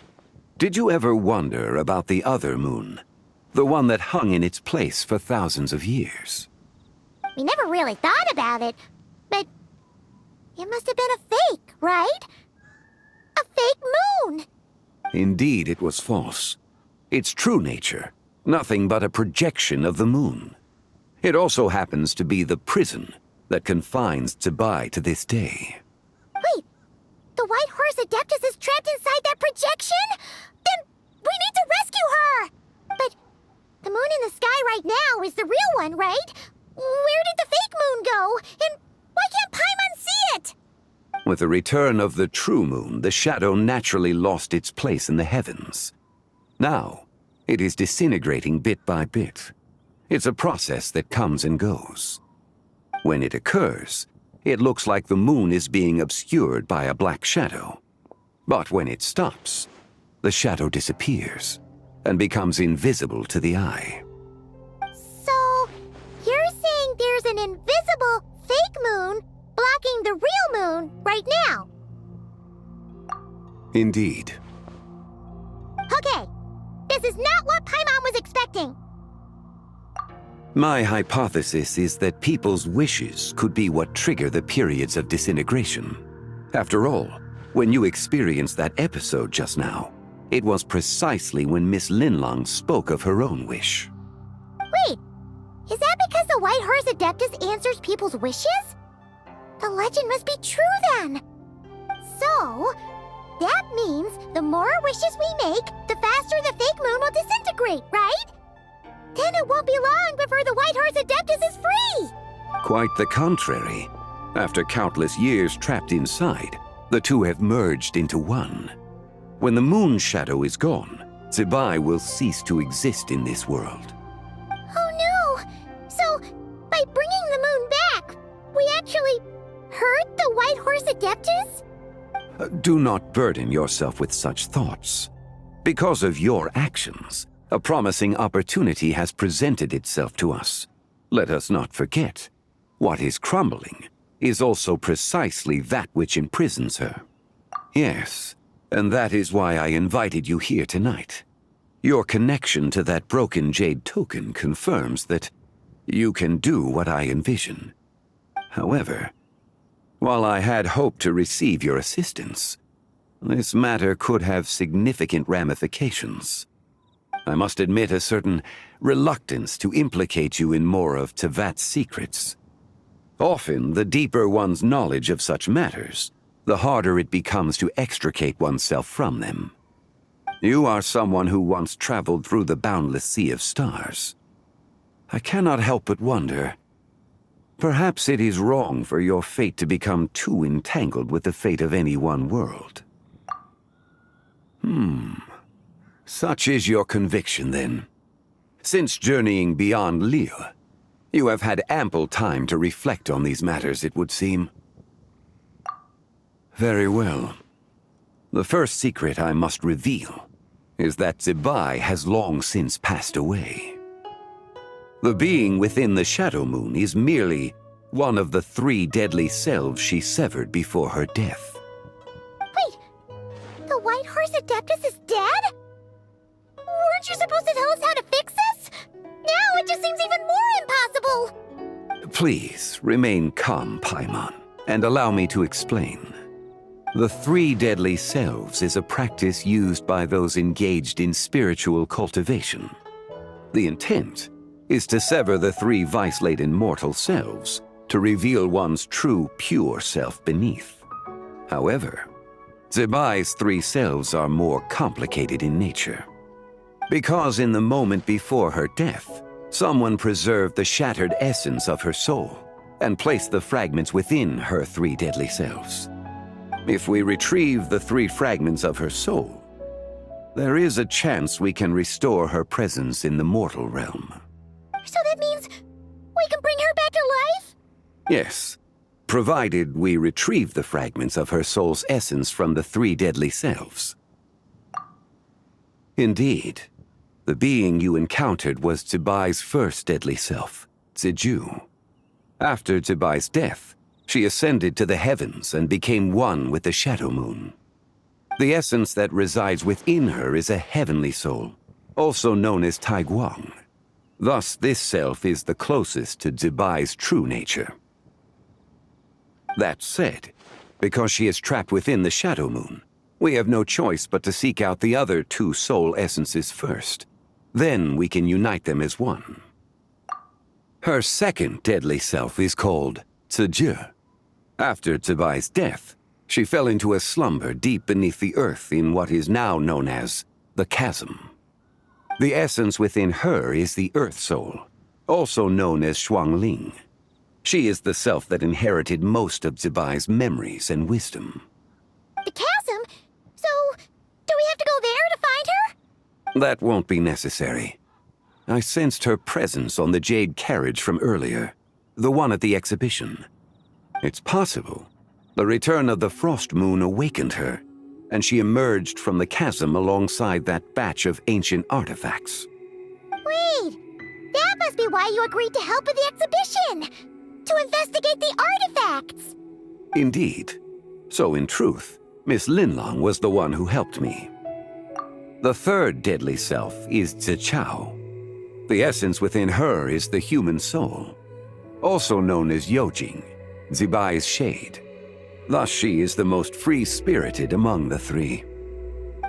did you ever wonder about the other moon? The one that hung in its place for thousands of years? We never really thought about it, but it must have been a fake, right? A fake moon! Indeed, it was false. Its true nature, nothing but a projection of the moon. It also happens to be the prison that confines Zibai to this day. Wait, the White Horse Adeptus is trapped inside that projection? Then we need to rescue her! But the moon in the sky right now is the real one, right? Where did the fake moon go? And why can't Paimon see it? With the return of the true moon, the shadow naturally lost its place in the heavens. Now, it is disintegrating bit by bit. It's a process that comes and goes. When it occurs, it looks like the moon is being obscured by a black shadow. But when it stops, the shadow disappears and becomes invisible to the eye. So, you're saying there's an invisible fake moon blocking the real moon right now? Indeed. Okay, this is not what Paimon was expecting. My hypothesis is that people's wishes could be what trigger the periods of disintegration. After all, when you experienced that episode just now, it was precisely when Miss Linlong spoke of her own wish. Wait, is that because the White Horse Adeptus answers people's wishes? The legend must be true then. So, that means the more wishes we make, the faster the fake moon will disintegrate, right? Then it won't be long before the White Horse Adeptus is free! Quite the contrary. After countless years trapped inside, the two have merged into one. When the moon's shadow is gone, Zibai will cease to exist in this world. Oh no! So, by bringing the moon back, we actually hurt the White Horse Adeptus? Do not burden yourself with such thoughts. Because of your actions, a promising opportunity has presented itself to us. Let us not forget, what is crumbling is also precisely that which imprisons her. Yes, and that is why I invited you here tonight. Your connection to that broken jade token confirms that you can do what I envision. However, while I had hoped to receive your assistance, this matter could have significant ramifications. I must admit a certain reluctance to implicate you in more of Tevat's secrets. Often, the deeper one's knowledge of such matters, the harder it becomes to extricate oneself from them. You are someone who once traveled through the boundless sea of stars. I cannot help but wonder, perhaps it is wrong for your fate to become too entangled with the fate of any one world. Such is your conviction, then. Since journeying beyond Liyue, you have had ample time to reflect on these matters, it would seem. Very well. The first secret I must reveal is that Zibai has long since passed away. The being within the Shadow Moon is merely one of the 3 deadly selves she severed before her death. Wait, the White Horse Adeptus is dead? Weren't you supposed to tell us how to fix this? Now it just seems even more impossible! Please, remain calm, Paimon, and allow me to explain. The 3 deadly selves is a practice used by those engaged in spiritual cultivation. The intent is to sever the 3 vice-laden mortal selves to reveal one's true, pure self beneath. However, Zibai's three selves are more complicated in nature. Because in the moment before her death, someone preserved the shattered essence of her soul and placed the fragments within her three deadly selves. If we retrieve the three fragments of her soul, there is a chance we can restore her presence in the mortal realm. So that means we can bring her back to life? Yes, provided we retrieve the fragments of her soul's essence from the three deadly selves. Indeed, the being you encountered was Zibai's first deadly self, Ziju. After Zibai's death, she ascended to the heavens and became one with the Shadow Moon. The essence that resides within her is a heavenly soul, also known as Taiguang. Thus, this self is the closest to Zibai's true nature. That said, because she is trapped within the Shadow Moon, we have no choice but to seek out the other two soul essences first. Then we can unite them as one. Her second deadly self is called Ziju. After Zibai's death, she fell into a slumber deep beneath the earth in what is now known as the Chasm. The essence within her is the Earth Soul, also known as Xuangling. She is the self that inherited most of Zibai's memories and wisdom. The chasm? So, do we have to go there to find her? That won't be necessary. I sensed her presence on the jade carriage from earlier, the one at the exhibition. It's possible the return of the Frost Moon awakened her, and she emerged from the chasm alongside that batch of ancient artifacts. Wait! That must be why you agreed to help with the exhibition! To investigate the artifacts! Indeed. So in truth, Miss Linlong was the one who helped me. The third deadly self is Zichao. The essence within her is the human soul, also known as Yojing, Zibai's shade. Thus she is the most free-spirited among the three.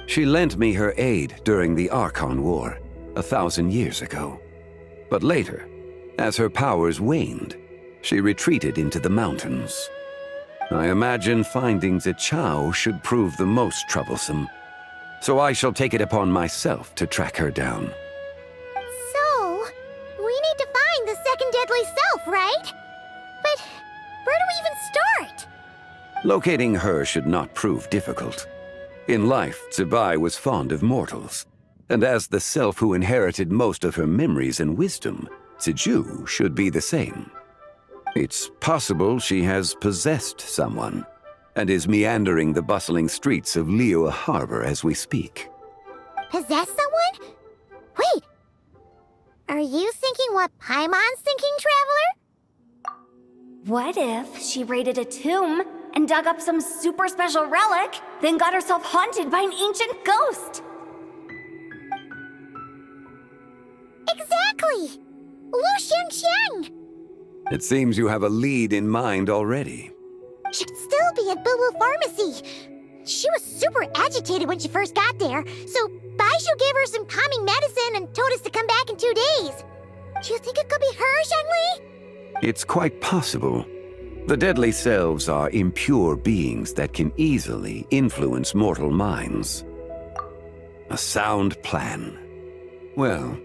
She lent me her aid during the Archon War, 1,000 years ago. But later, as her powers waned, she retreated into the mountains. I imagine finding Zichao should prove the most troublesome, so I shall take it upon myself to track her down. So, we need to find the second deadly self, right? But where do we even start? Locating her should not prove difficult. In life, Zibai was fond of mortals, and as the self who inherited most of her memories and wisdom, Ziju should be the same. It's possible she has possessed someone, and is meandering the bustling streets of Liyue Harbor as we speak. Possess someone? Wait! Are you thinking what Paimon's thinking, Traveler? What if she raided a tomb and dug up some super special relic, then got herself haunted by an ancient ghost? Exactly! Lu Xiangxiang! It seems you have a lead in mind already. Should still be at Boo Boo Pharmacy. She was super agitated when she first got there, so Baishu gave her some calming medicine and told us to come back in 2 days. Do you think it could be her, Shangli? It's quite possible. The deadly selves are impure beings that can easily influence mortal minds. A sound plan. Well,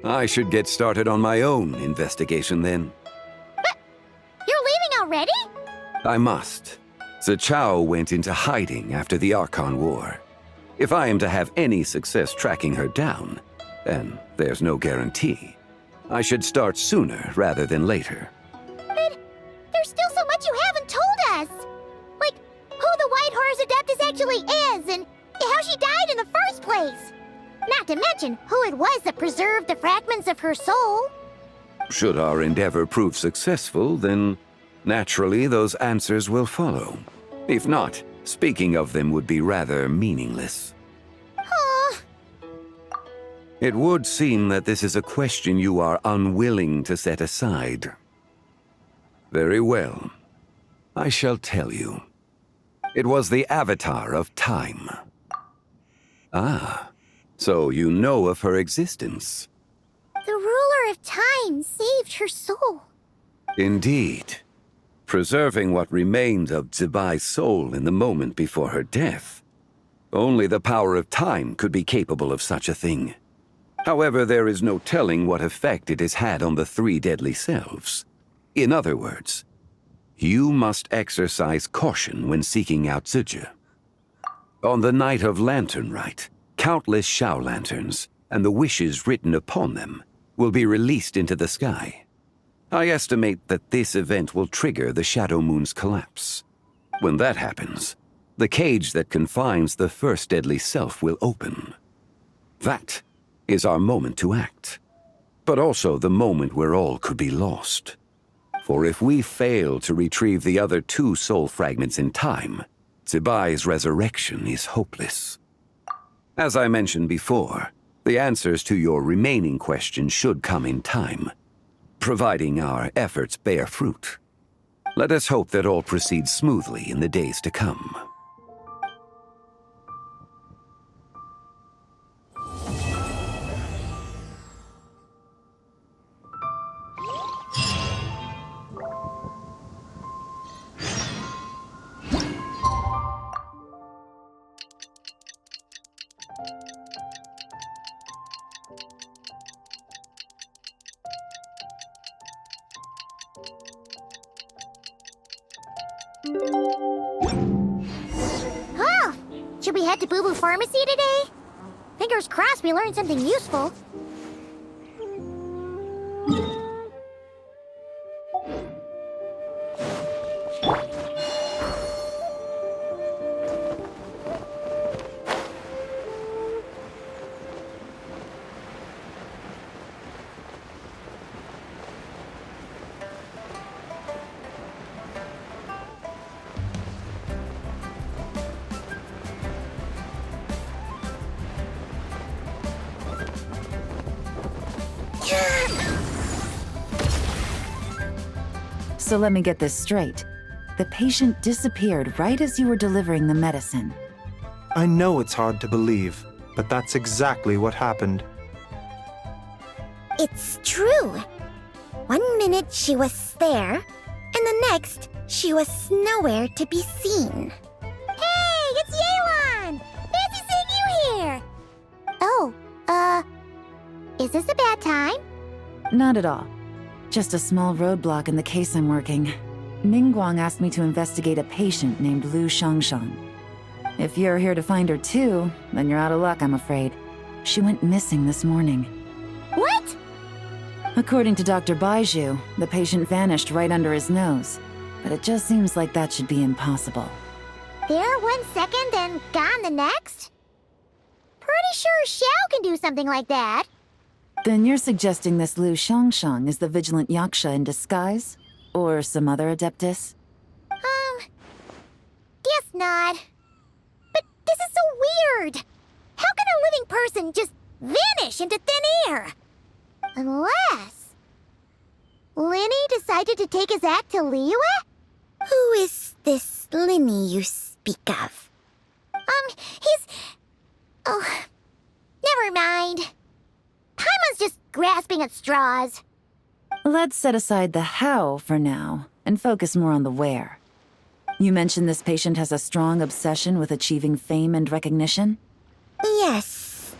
I should get started on my own investigation then. But you're leaving already? I must. Zichao went into hiding after the Archon War. If I am to have any success tracking her down, and there's no guarantee, I should start sooner rather than later. But there's still so much you haven't told us! Like, who the White Horse Adeptus actually is, and how she died in the first place! Not to mention who it was that preserved the fragments of her soul. Should our endeavor prove successful, then naturally those answers will follow. If not, speaking of them would be rather meaningless. It would seem that this is a question you are unwilling to set aside. Very well. I shall tell you. It was the Avatar of Time. Ah, so you know of her existence. The ruler of time saved her soul. Indeed. preserving what remained of Zibai's soul in the moment before her death. Only the power of time could be capable of such a thing. However, there is no telling what effect it has had on the three deadly selves. In other words, you must exercise caution when seeking out Zije. On the night of Lantern Rite, countless Shao lanterns, and the wishes written upon them, will be released into the sky. I estimate that this event will trigger the Shadow Moon's collapse. When that happens, the cage that confines the first deadly self will open. That is our moment to act, but also the moment where all could be lost. For if we fail to retrieve the other two soul fragments in time, Zibai's resurrection is hopeless. As I mentioned before, the answers to your remaining questions should come in time, providing our efforts bear fruit. Let us hope that all proceeds smoothly in the days to come. Oh! Should we head to Boo Boo Pharmacy today? Fingers crossed we learned something useful. So let me get this straight. The patient disappeared right as you were delivering the medicine. I know it's hard to believe, but that's exactly what happened. It's true. 1 minute she was there, and the next she was nowhere to be seen. Hey, it's Yelan! Fancy seeing you here! Oh, is this a bad time? Not at all. Just a small roadblock in the case I'm working. Ningguang asked me to investigate a patient named Lu Shangshang. If you're here to find her too, then you're out of luck, I'm afraid. She went missing this morning. What? According to Dr. Baizhu, the patient vanished right under his nose. But it just seems like that should be impossible. There 1 second and gone the next? Pretty sure Xiao can do something like that. Then you're suggesting this Lu Shangshang is the vigilant Yaksha in disguise? Or some other adeptus? Guess not. But this is so weird. How can a living person just vanish into thin air? Unless Linny decided to take his act to Liyue? Who is this Linny you speak of? He's... Oh, never mind. Paimon's just grasping at straws. Let's set aside the how for now, and focus more on the where. You mentioned this patient has a strong obsession with achieving fame and recognition? Yes.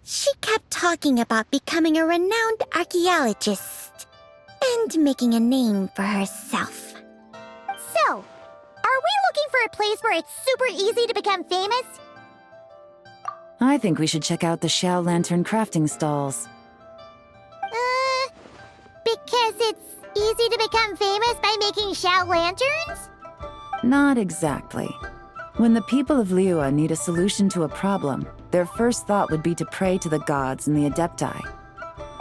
She kept talking about becoming a renowned archaeologist and making a name for herself. So, are we looking for a place where it's super easy to become famous? I think we should check out the Shao Lantern crafting stalls. Because it's easy to become famous by making Shao lanterns? Not exactly. When the people of Liyue need a solution to a problem, their first thought would be to pray to the gods and the Adepti.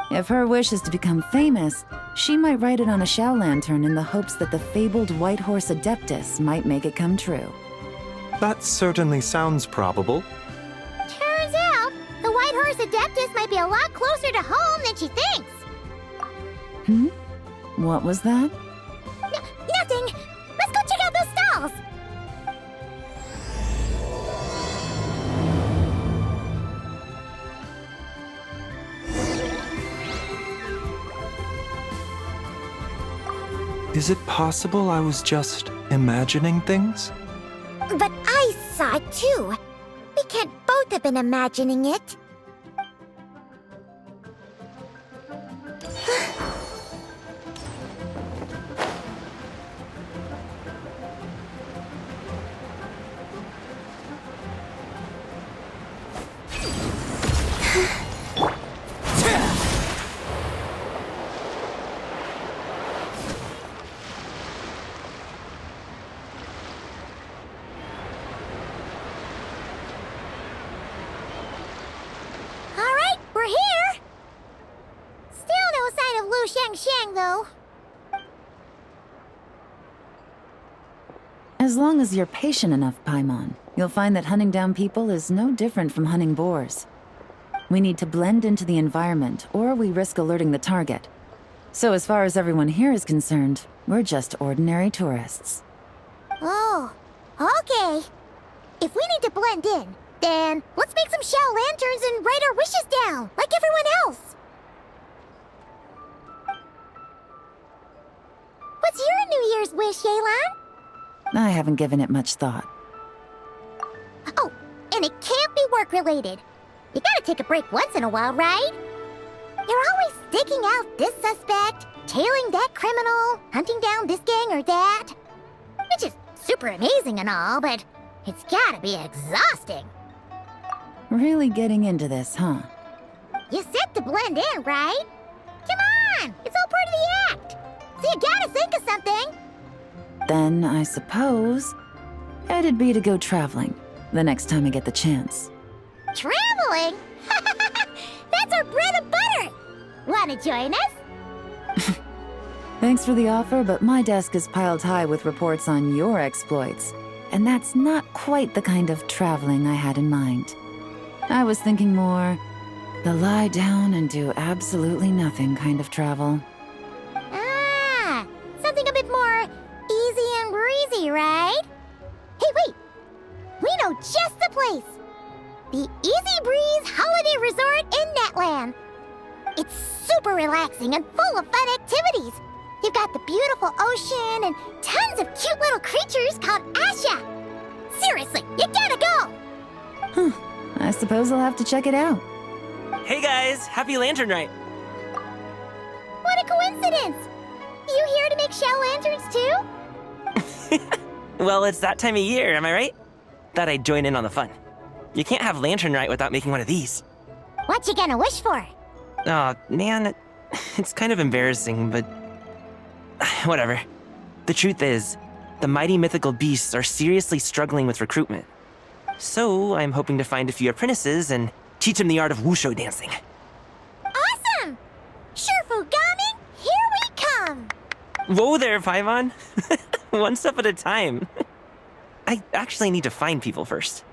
If her wish is to become famous, she might write it on a Shao lantern in the hopes that the fabled White Horse Adeptus might make it come true. That certainly sounds probable. Turns out, the White Horse Adeptus might be a lot closer to home than she thinks. What was that? Nothing! Let's go check out those stalls! Is it possible I was just imagining things? But I saw it too. We can't both have been imagining it. Though. As long as you're patient enough, Paimon, you'll find that hunting down people is no different from hunting boars. We need to blend into the environment, or we risk alerting the target. So as far as everyone here is concerned, we're just ordinary tourists. Oh, okay. If we need to blend in, then let's make some shell lanterns and write our wishes down, like everyone else. What's your New Year's wish, Yelan? I haven't given it much thought. Oh, and it can't be work-related. You gotta take a break once in a while, right? You're always digging out this suspect, tailing that criminal, hunting down this gang or that. Which is super amazing and all, but it's gotta be exhausting. Really getting into this, huh? You said to blend in, right? Come on! It's all part of the act! So you gotta think of something! Then, I suppose, it'd be to go traveling, the next time I get the chance. Traveling? That's our bread and butter! Wanna join us? Thanks for the offer, but my desk is piled high with reports on your exploits. And that's not quite the kind of traveling I had in mind. I was thinking more, the lie down and do absolutely nothing kind of travel. Something a bit more easy and breezy, right? Hey, wait! We know just the place! The Easy Breeze Holiday Resort in Netland. It's super relaxing and full of fun activities. You've got the beautiful ocean and tons of cute little creatures called Asha. Seriously, you gotta go! Huh. I suppose I'll have to check it out. Hey guys, happy Lantern Rite! What a coincidence! You here to make shell lanterns too? Well, it's that time of year, am I right? Thought I'd join in on the fun. You can't have Lantern Rite without making one of these. What you gonna wish for? Oh, man, it's kind of embarrassing, but whatever. The truth is, the mighty mythical beasts are seriously struggling with recruitment. So I'm hoping to find a few apprentices and teach them the art of wushu dancing. Awesome! Shurfugami, here we come! Whoa there, Paimon. One step at a time. I actually need to find people first.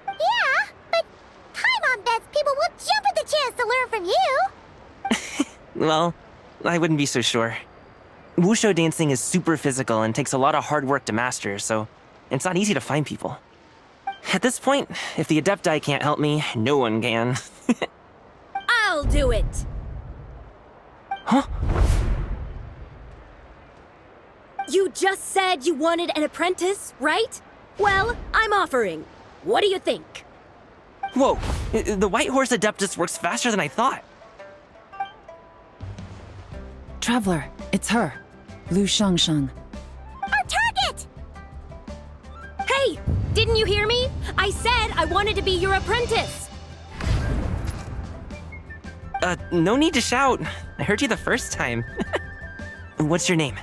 Yeah, but Paimon bets people will jump at the chance to learn from you! Well, I wouldn't be so sure. Wushu dancing is super physical and takes a lot of hard work to master, so it's not easy to find people. At this point, if the Adepti can't help me, no one can. I'll do it! Huh? You just said you wanted an apprentice, right? Well, I'm offering. What do you think? Whoa, the White Horse Adeptus works faster than I thought. Traveler, it's her. Lu Shangshang. Our target! Hey, didn't you hear me? I said I wanted to be your apprentice. No need to shout. I heard you the first time. What's your name?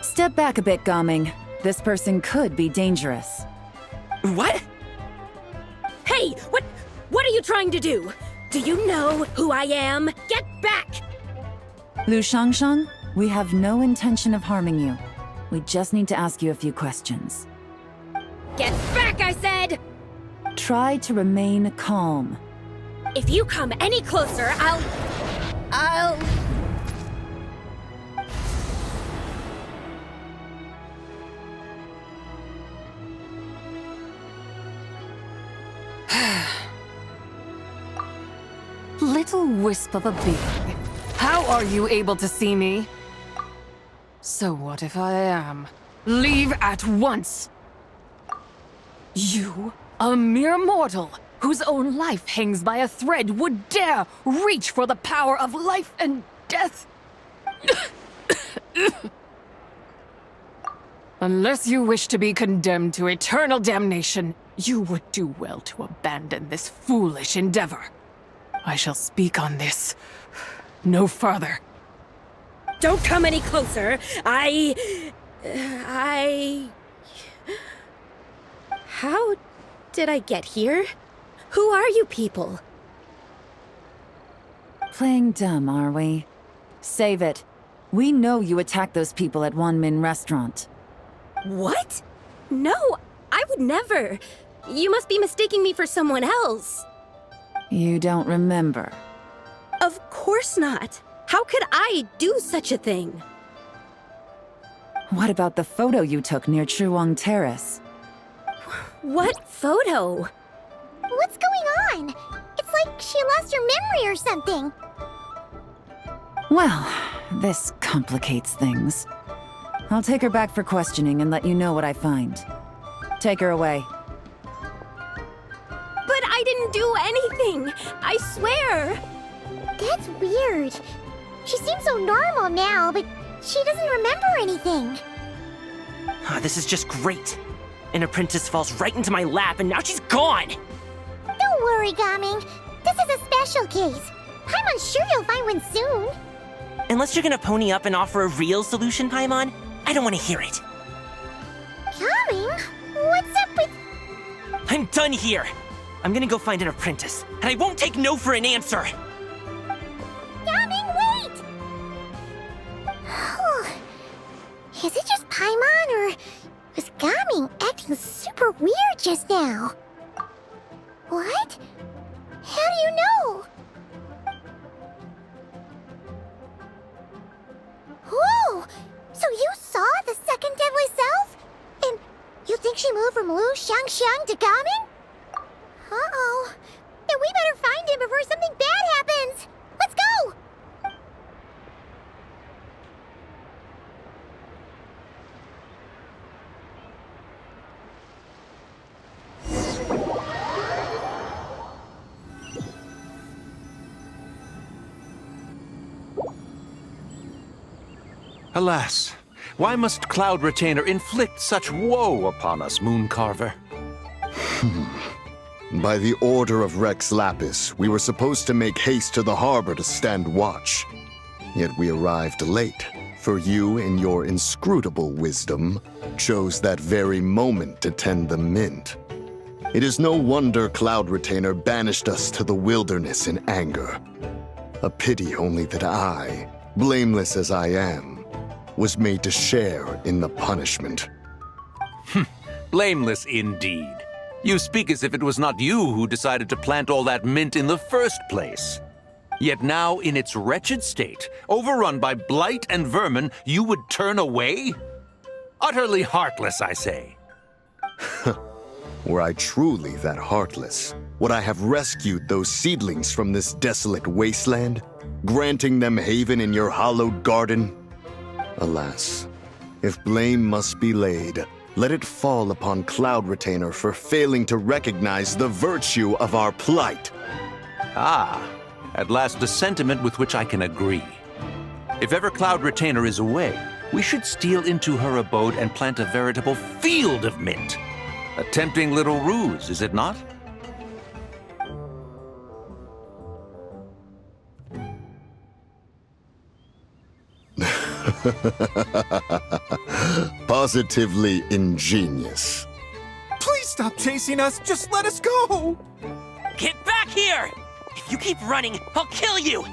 Step back a bit, Gaming. This person could be dangerous. What? Hey, what are you trying to do? Do you know who I am? Get back! Lu Shangshang, we have no intention of harming you. We just need to ask you a few questions. Get back, I said! Try to remain calm. If you come any closer, I'll... Little wisp of a bee. How are you able to see me? So what if I am? Leave at once! You, a mere mortal, whose own life hangs by a thread, would dare reach for the power of life and death? Unless you wish to be condemned to eternal damnation, you would do well to abandon this foolish endeavor. I shall speak on this no further. Don't come any closer. How did I get here? Who are you people? Playing dumb, are we? Save it. We know you attacked those people at Wanmin Restaurant. What? No, I would never. You must be mistaking me for someone else. You don't remember? Of course not. How could I do such a thing? What about the photo you took near Chuang Terrace? What photo? What's going on? It's like she lost her memory or something. Well, this complicates things. I'll take her back for questioning and let you know what I find. Take her away. But I didn't do anything! I swear! That's weird. She seems so normal now, but she doesn't remember anything. This is just great. An apprentice falls right into my lap and now she's gone! Don't worry, Gaming. This is a special case. I'm sure you'll find one soon. Unless you're gonna pony up and offer a real solution, Paimon, I don't want to hear it. Gaming? What's up with... I'm done here! I'm gonna go find an apprentice, and I won't take no for an answer! Gaming, wait! Is it just Paimon, or was Gaming acting super weird just now? What? How do you know? Whoa! So you saw the second deadly self? And you think she moved from Lu Xiangxiang to Gaming? Uh-oh. Then we better find him before something bad happens! Let's go! Alas, why must Cloud Retainer inflict such woe upon us, Mooncarver? By the order of Rex Lapis, we were supposed to make haste to the harbor to stand watch. Yet we arrived late, for you, in your inscrutable wisdom, chose that very moment to tend the mint. It is no wonder Cloud Retainer banished us to the wilderness in anger. A pity only that I, blameless as I am, was made to share in the punishment. Blameless indeed. You speak as if it was not you who decided to plant all that mint in the first place. Yet now, in its wretched state, overrun by blight and vermin, you would turn away? Utterly heartless, I say. Were I truly that heartless, would I have rescued those seedlings from this desolate wasteland, granting them haven in your hallowed garden? Alas, if blame must be laid, let it fall upon Cloud Retainer for failing to recognize the virtue of our plight. Ah, at last a sentiment with which I can agree. If ever Cloud Retainer is away, we should steal into her abode and plant a veritable field of mint. A tempting little ruse, is it not? Positively ingenious. Please stop chasing us. Just let us go. Get back here! If you keep running, I'll kill you!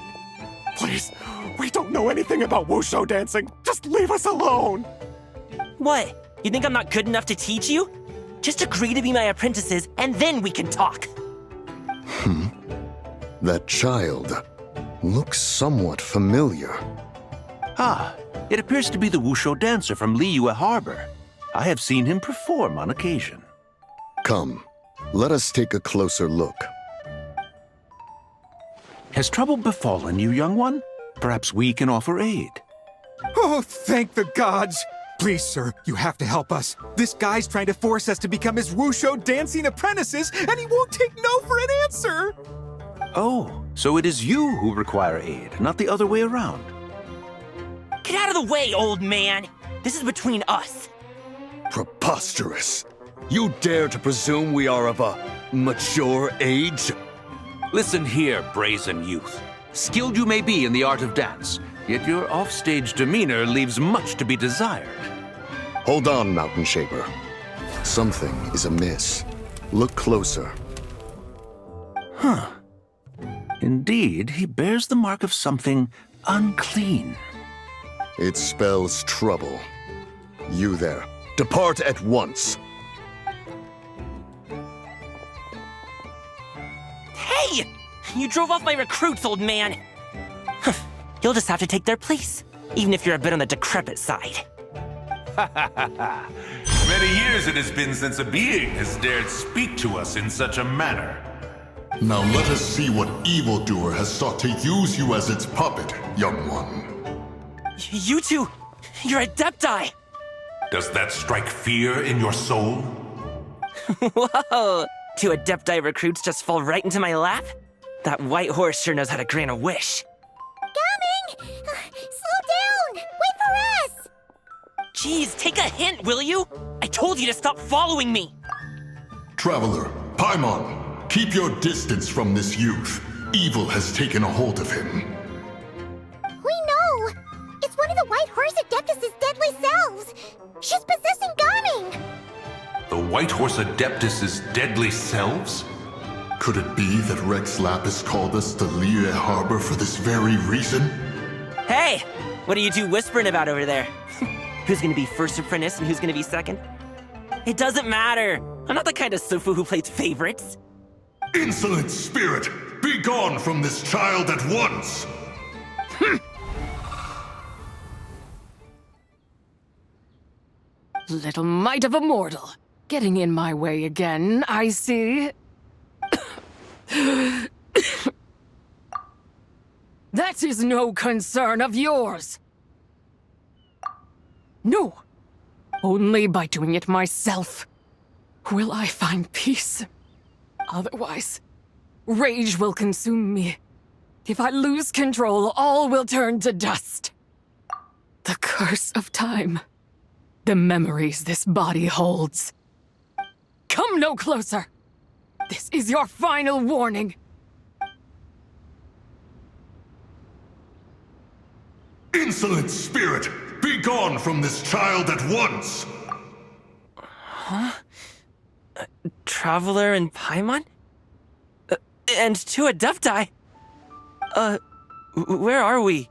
Please, we don't know anything about wushu dancing. Just leave us alone. What? You think I'm not good enough to teach you? Just agree to be my apprentices, and then we can talk. That child looks somewhat familiar. Ah, it appears to be the wushu dancer from Liyue Harbor. I have seen him perform on occasion. Come, let us take a closer look. Has trouble befallen you, young one? Perhaps we can offer aid. Oh, thank the gods! Please, sir, you have to help us. This guy's trying to force us to become his wushu dancing apprentices, and he won't take no for an answer! Oh, so it is you who require aid, not the other way around. Get out of the way, old man! This is between us. Preposterous. You dare to presume we are of a mature age? Listen here, brazen youth. Skilled you may be in the art of dance, yet your offstage demeanor leaves much to be desired. Hold on, Mountain Shaper. Something is amiss. Look closer. Huh. Indeed, he bears the mark of something unclean. It spells trouble. You there, depart at once. Hey! You drove off my recruits, old man! You'll just have to take their place, even if you're a bit on the decrepit side. Many years it has been since a being has dared speak to us in such a manner. Now let us see what evildoer has sought to use you as its puppet, young one. You two, you're Adepti! Does that strike fear in your soul? Whoa! 2 Adepti recruits just fall right into my lap? That white horse sure knows how to grant a wish. Coming! Slow down! Wait for us! Jeez, take a hint, will you? I told you to stop following me! Traveler, Paimon, keep your distance from this youth. Evil has taken a hold of him. We know! It's one of the White Horse Adeptus' deadly selves! She's possessing Gaming! The White Horse Adeptus' deadly selves? Could it be that Rex Lapis called us to Liyue Harbor for this very reason? Hey! What are you two whispering about over there? Who's gonna be first apprentice and who's gonna be second? It doesn't matter! I'm not the kind of Sufu who plays favorites. Insolent spirit! Be gone from this child at once! Little mite of a mortal. Getting in my way again, I see. That is no concern of yours. No. Only by doing it myself will I find peace. Otherwise, rage will consume me. If I lose control, all will turn to dust. The curse of time. The memories this body holds. Come no closer. This is your final warning. Insolent spirit! Be gone from this child at once! Huh? Traveler and Paimon? And 2 Adepti? Where are we?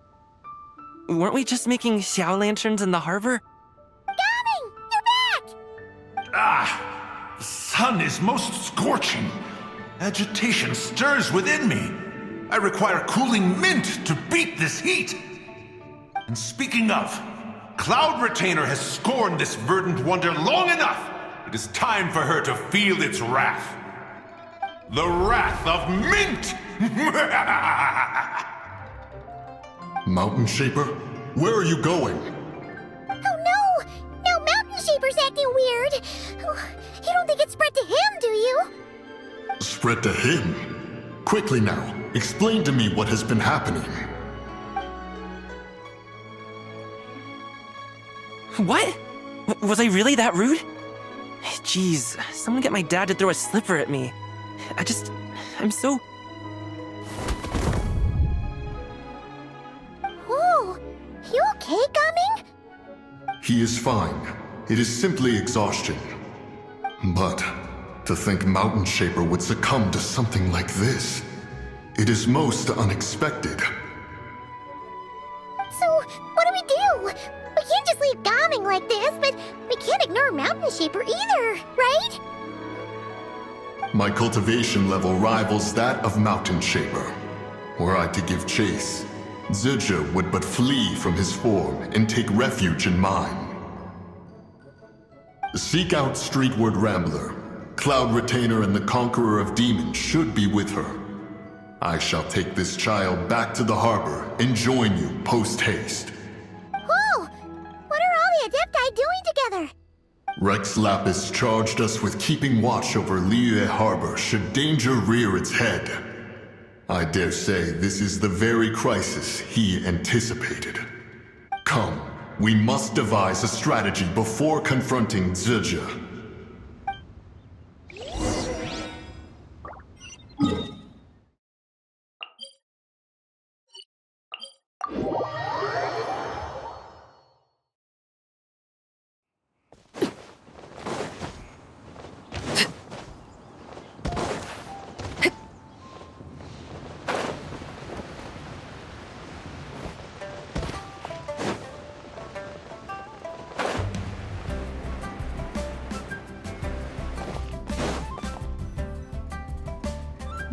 Weren't we just making Xiao lanterns in the harbor? Gaming! You're back! Ah! The sun is most scorching. Agitation stirs within me. I require cooling mint to beat this heat. And speaking of, Cloud Retainer has scorned this verdant wonder long enough. It is time for her to feel its wrath. The wrath of mint! Mountain Shaper, where are you going? Oh no! Now Mountain Shaper's acting weird! You don't think it spread to him, do you? Spread to him? Quickly now, explain to me what has been happening. What? Was I really that rude? Jeez, someone get my dad to throw a slipper at me. I'm so... Whoa! You okay, Gaming? He is fine. It is simply exhaustion. But to think Mountain Shaper would succumb to something like this, it is most unexpected. So, what do we do? We can't just leave Gaming like this, but we can't ignore Mountain Shaper either, right? My cultivation level rivals that of Mountain Shaper. Were I to give chase, Zibai would but flee from his form and take refuge in mine. Seek out Streetward Rambler. Cloud Retainer and the Conqueror of Demons should be with her. I shall take this child back to the harbor and join you post-haste. Whoa! the Adepti doing together? Rex Lapis charged us with keeping watch over Liyue Harbor should danger rear its head. I dare say this is the very crisis he anticipated. Come, we must devise a strategy before confronting Zibai.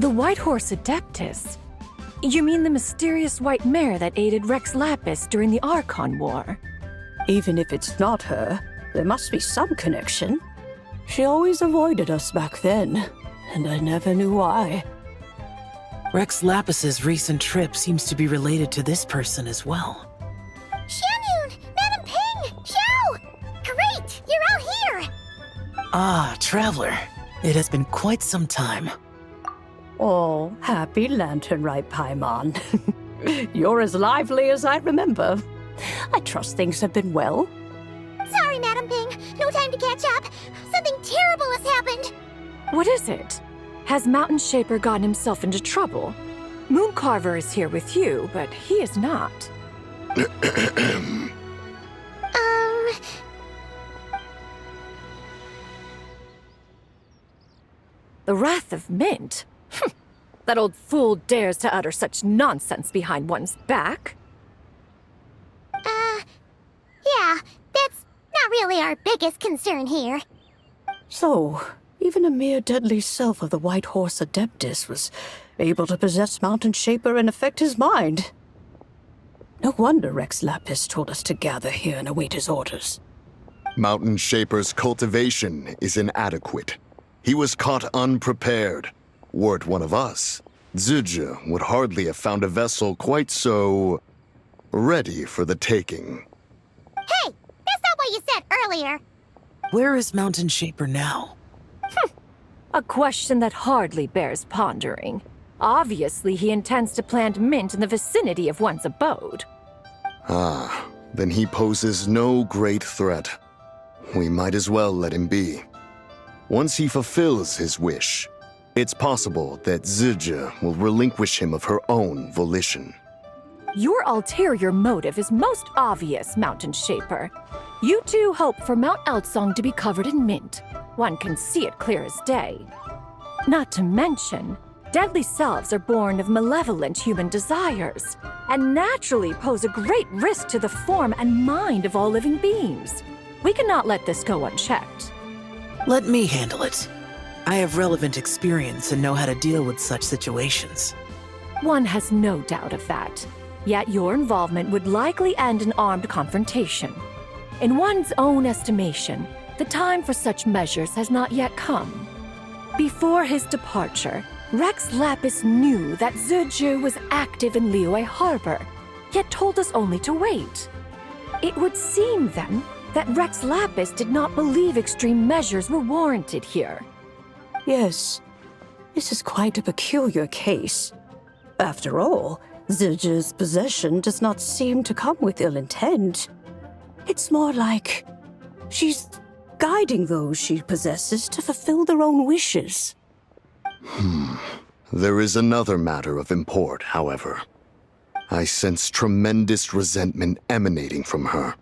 The White Horse Adeptus? You mean the mysterious white mare that aided Rex Lapis during the Archon War? Even if it's not her, there must be some connection. She always avoided us back then, and I never knew why. Rex Lapis's recent trip seems to be related to this person as well. Xianyun! Madam Ping! Xiao! Great! You're out here! Ah, Traveler. It has been quite some time. Oh, happy Lantern Rite, Paimon. You're as lively as I remember. I trust things have been well. Sorry, Madam Ping. No time to catch up. Something terrible has happened. What is it? Has Mountain Shaper gotten himself into trouble? Mooncarver is here with you, but he is not. The Wrath of Mint? That old fool dares to utter such nonsense behind one's back. Yeah, that's not really our biggest concern here. So, even a mere deadly self of the White Horse Adeptus was able to possess Mountain Shaper and affect his mind. No wonder Rex Lapis told us to gather here and await his orders. Mountain Shaper's cultivation is inadequate. He was caught unprepared. Were it one of us, Zibai would hardly have found a vessel quite so ready for the taking. Hey, that's not what you said earlier. Where is Mountain Shaper now? A question that hardly bears pondering. Obviously, he intends to plant mint in the vicinity of one's abode. Ah, then he poses no great threat. We might as well let him be. Once he fulfills his wish, it's possible that Zibai will relinquish him of her own volition. Your ulterior motive is most obvious, Mountain Shaper. You two hope for Mount Eltsong to be covered in mint. One can see it clear as day. Not to mention, deadly selves are born of malevolent human desires, and naturally pose a great risk to the form and mind of all living beings. We cannot let this go unchecked. Let me handle it. I have relevant experience and know how to deal with such situations. One has no doubt of that. Yet your involvement would likely end in armed confrontation. In one's own estimation, the time for such measures has not yet come. Before his departure, Rex Lapis knew that Zibai was active in Liyue Harbor, yet told us only to wait. It would seem, then, that Rex Lapis did not believe extreme measures were warranted here. Yes, this is quite a peculiar case. After all, Zibai's possession does not seem to come with ill intent. It's more like she's guiding those she possesses to fulfill their own wishes. There is another matter of import, however. I sense tremendous resentment emanating from her.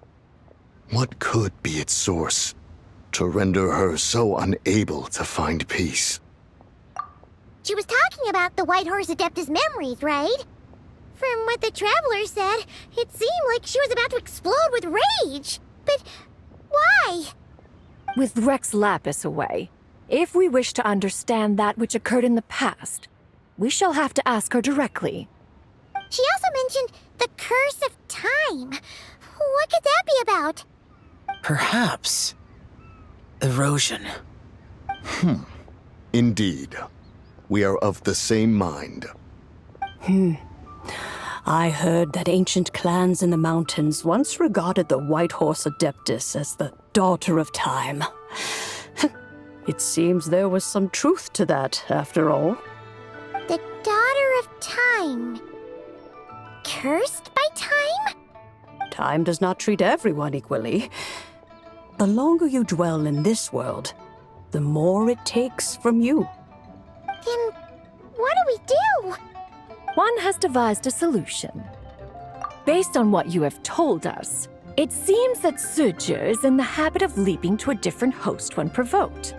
What could be its source to render her so unable to find peace? She was talking about the White Horse Adeptus memories, right? From what the Traveler said, it seemed like she was about to explode with rage. But why? With Rex Lapis away, if we wish to understand that which occurred in the past, we shall have to ask her directly. She also mentioned the Curse of Time. What could that be about? Perhaps erosion. Indeed. We are of the same mind. I heard that ancient clans in the mountains once regarded the White Horse Adeptus as the daughter of time. It seems there was some truth to that, after all. The daughter of time. Cursed by time? Time does not treat everyone equally. The longer you dwell in this world, the more it takes from you. Then what do we do? One has devised a solution. Based on what you have told us, it seems that Suje is in the habit of leaping to a different host when provoked.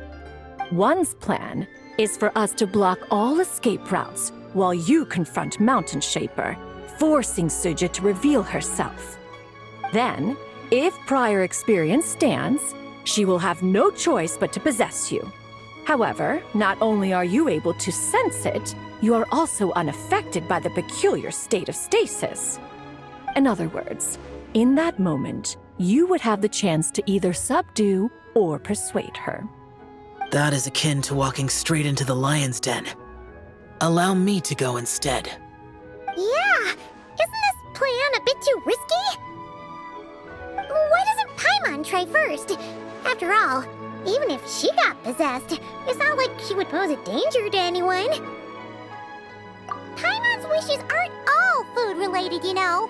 One's plan is for us to block all escape routes while you confront Mountain Shaper, forcing Suje to reveal herself. Then, if prior experience stands, she will have no choice but to possess you. However, not only are you able to sense it, you are also unaffected by the peculiar state of stasis. In other words, in that moment, you would have the chance to either subdue or persuade her. That is akin to walking straight into the lion's den. Allow me to go instead. Yeah! Isn't this plan a bit too risky? Why doesn't Paimon try first? After all, even if she got possessed, it's not like she would pose a danger to anyone. Paimon's wishes aren't all food-related, you know.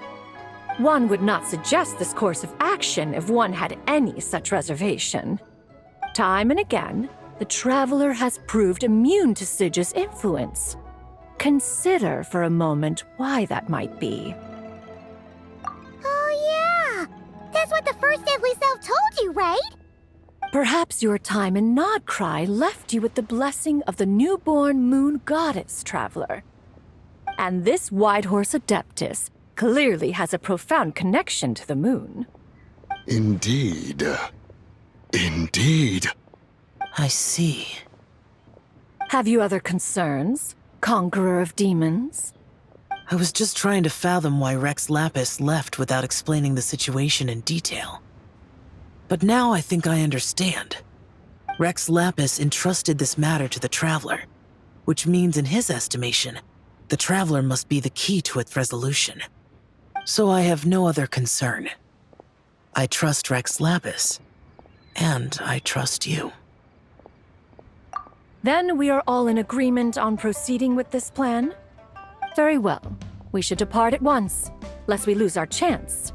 One would not suggest this course of action if one had any such reservation. Time and again, the Traveler has proved immune to Suje's influence. Consider for a moment why that might be. Oh yeah! That's what the First Deadly Self told you, right? Perhaps your time in Nodcry left you with the blessing of the newborn moon goddess, Traveler. And this White Horse Adeptus clearly has a profound connection to the moon. Indeed. Indeed. I see. Have you other concerns, Conqueror of Demons? I was just trying to fathom why Rex Lapis left without explaining the situation in detail. But now I think I understand. Rex Lapis entrusted this matter to the Traveler, which means in his estimation, the Traveler must be the key to its resolution. So I have no other concern. I trust Rex Lapis, and I trust you. Then we are all in agreement on proceeding with this plan? Very well. We should depart at once, lest we lose our chance.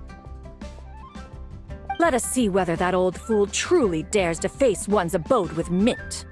Let us see whether that old fool truly dares to face one's abode with Mint.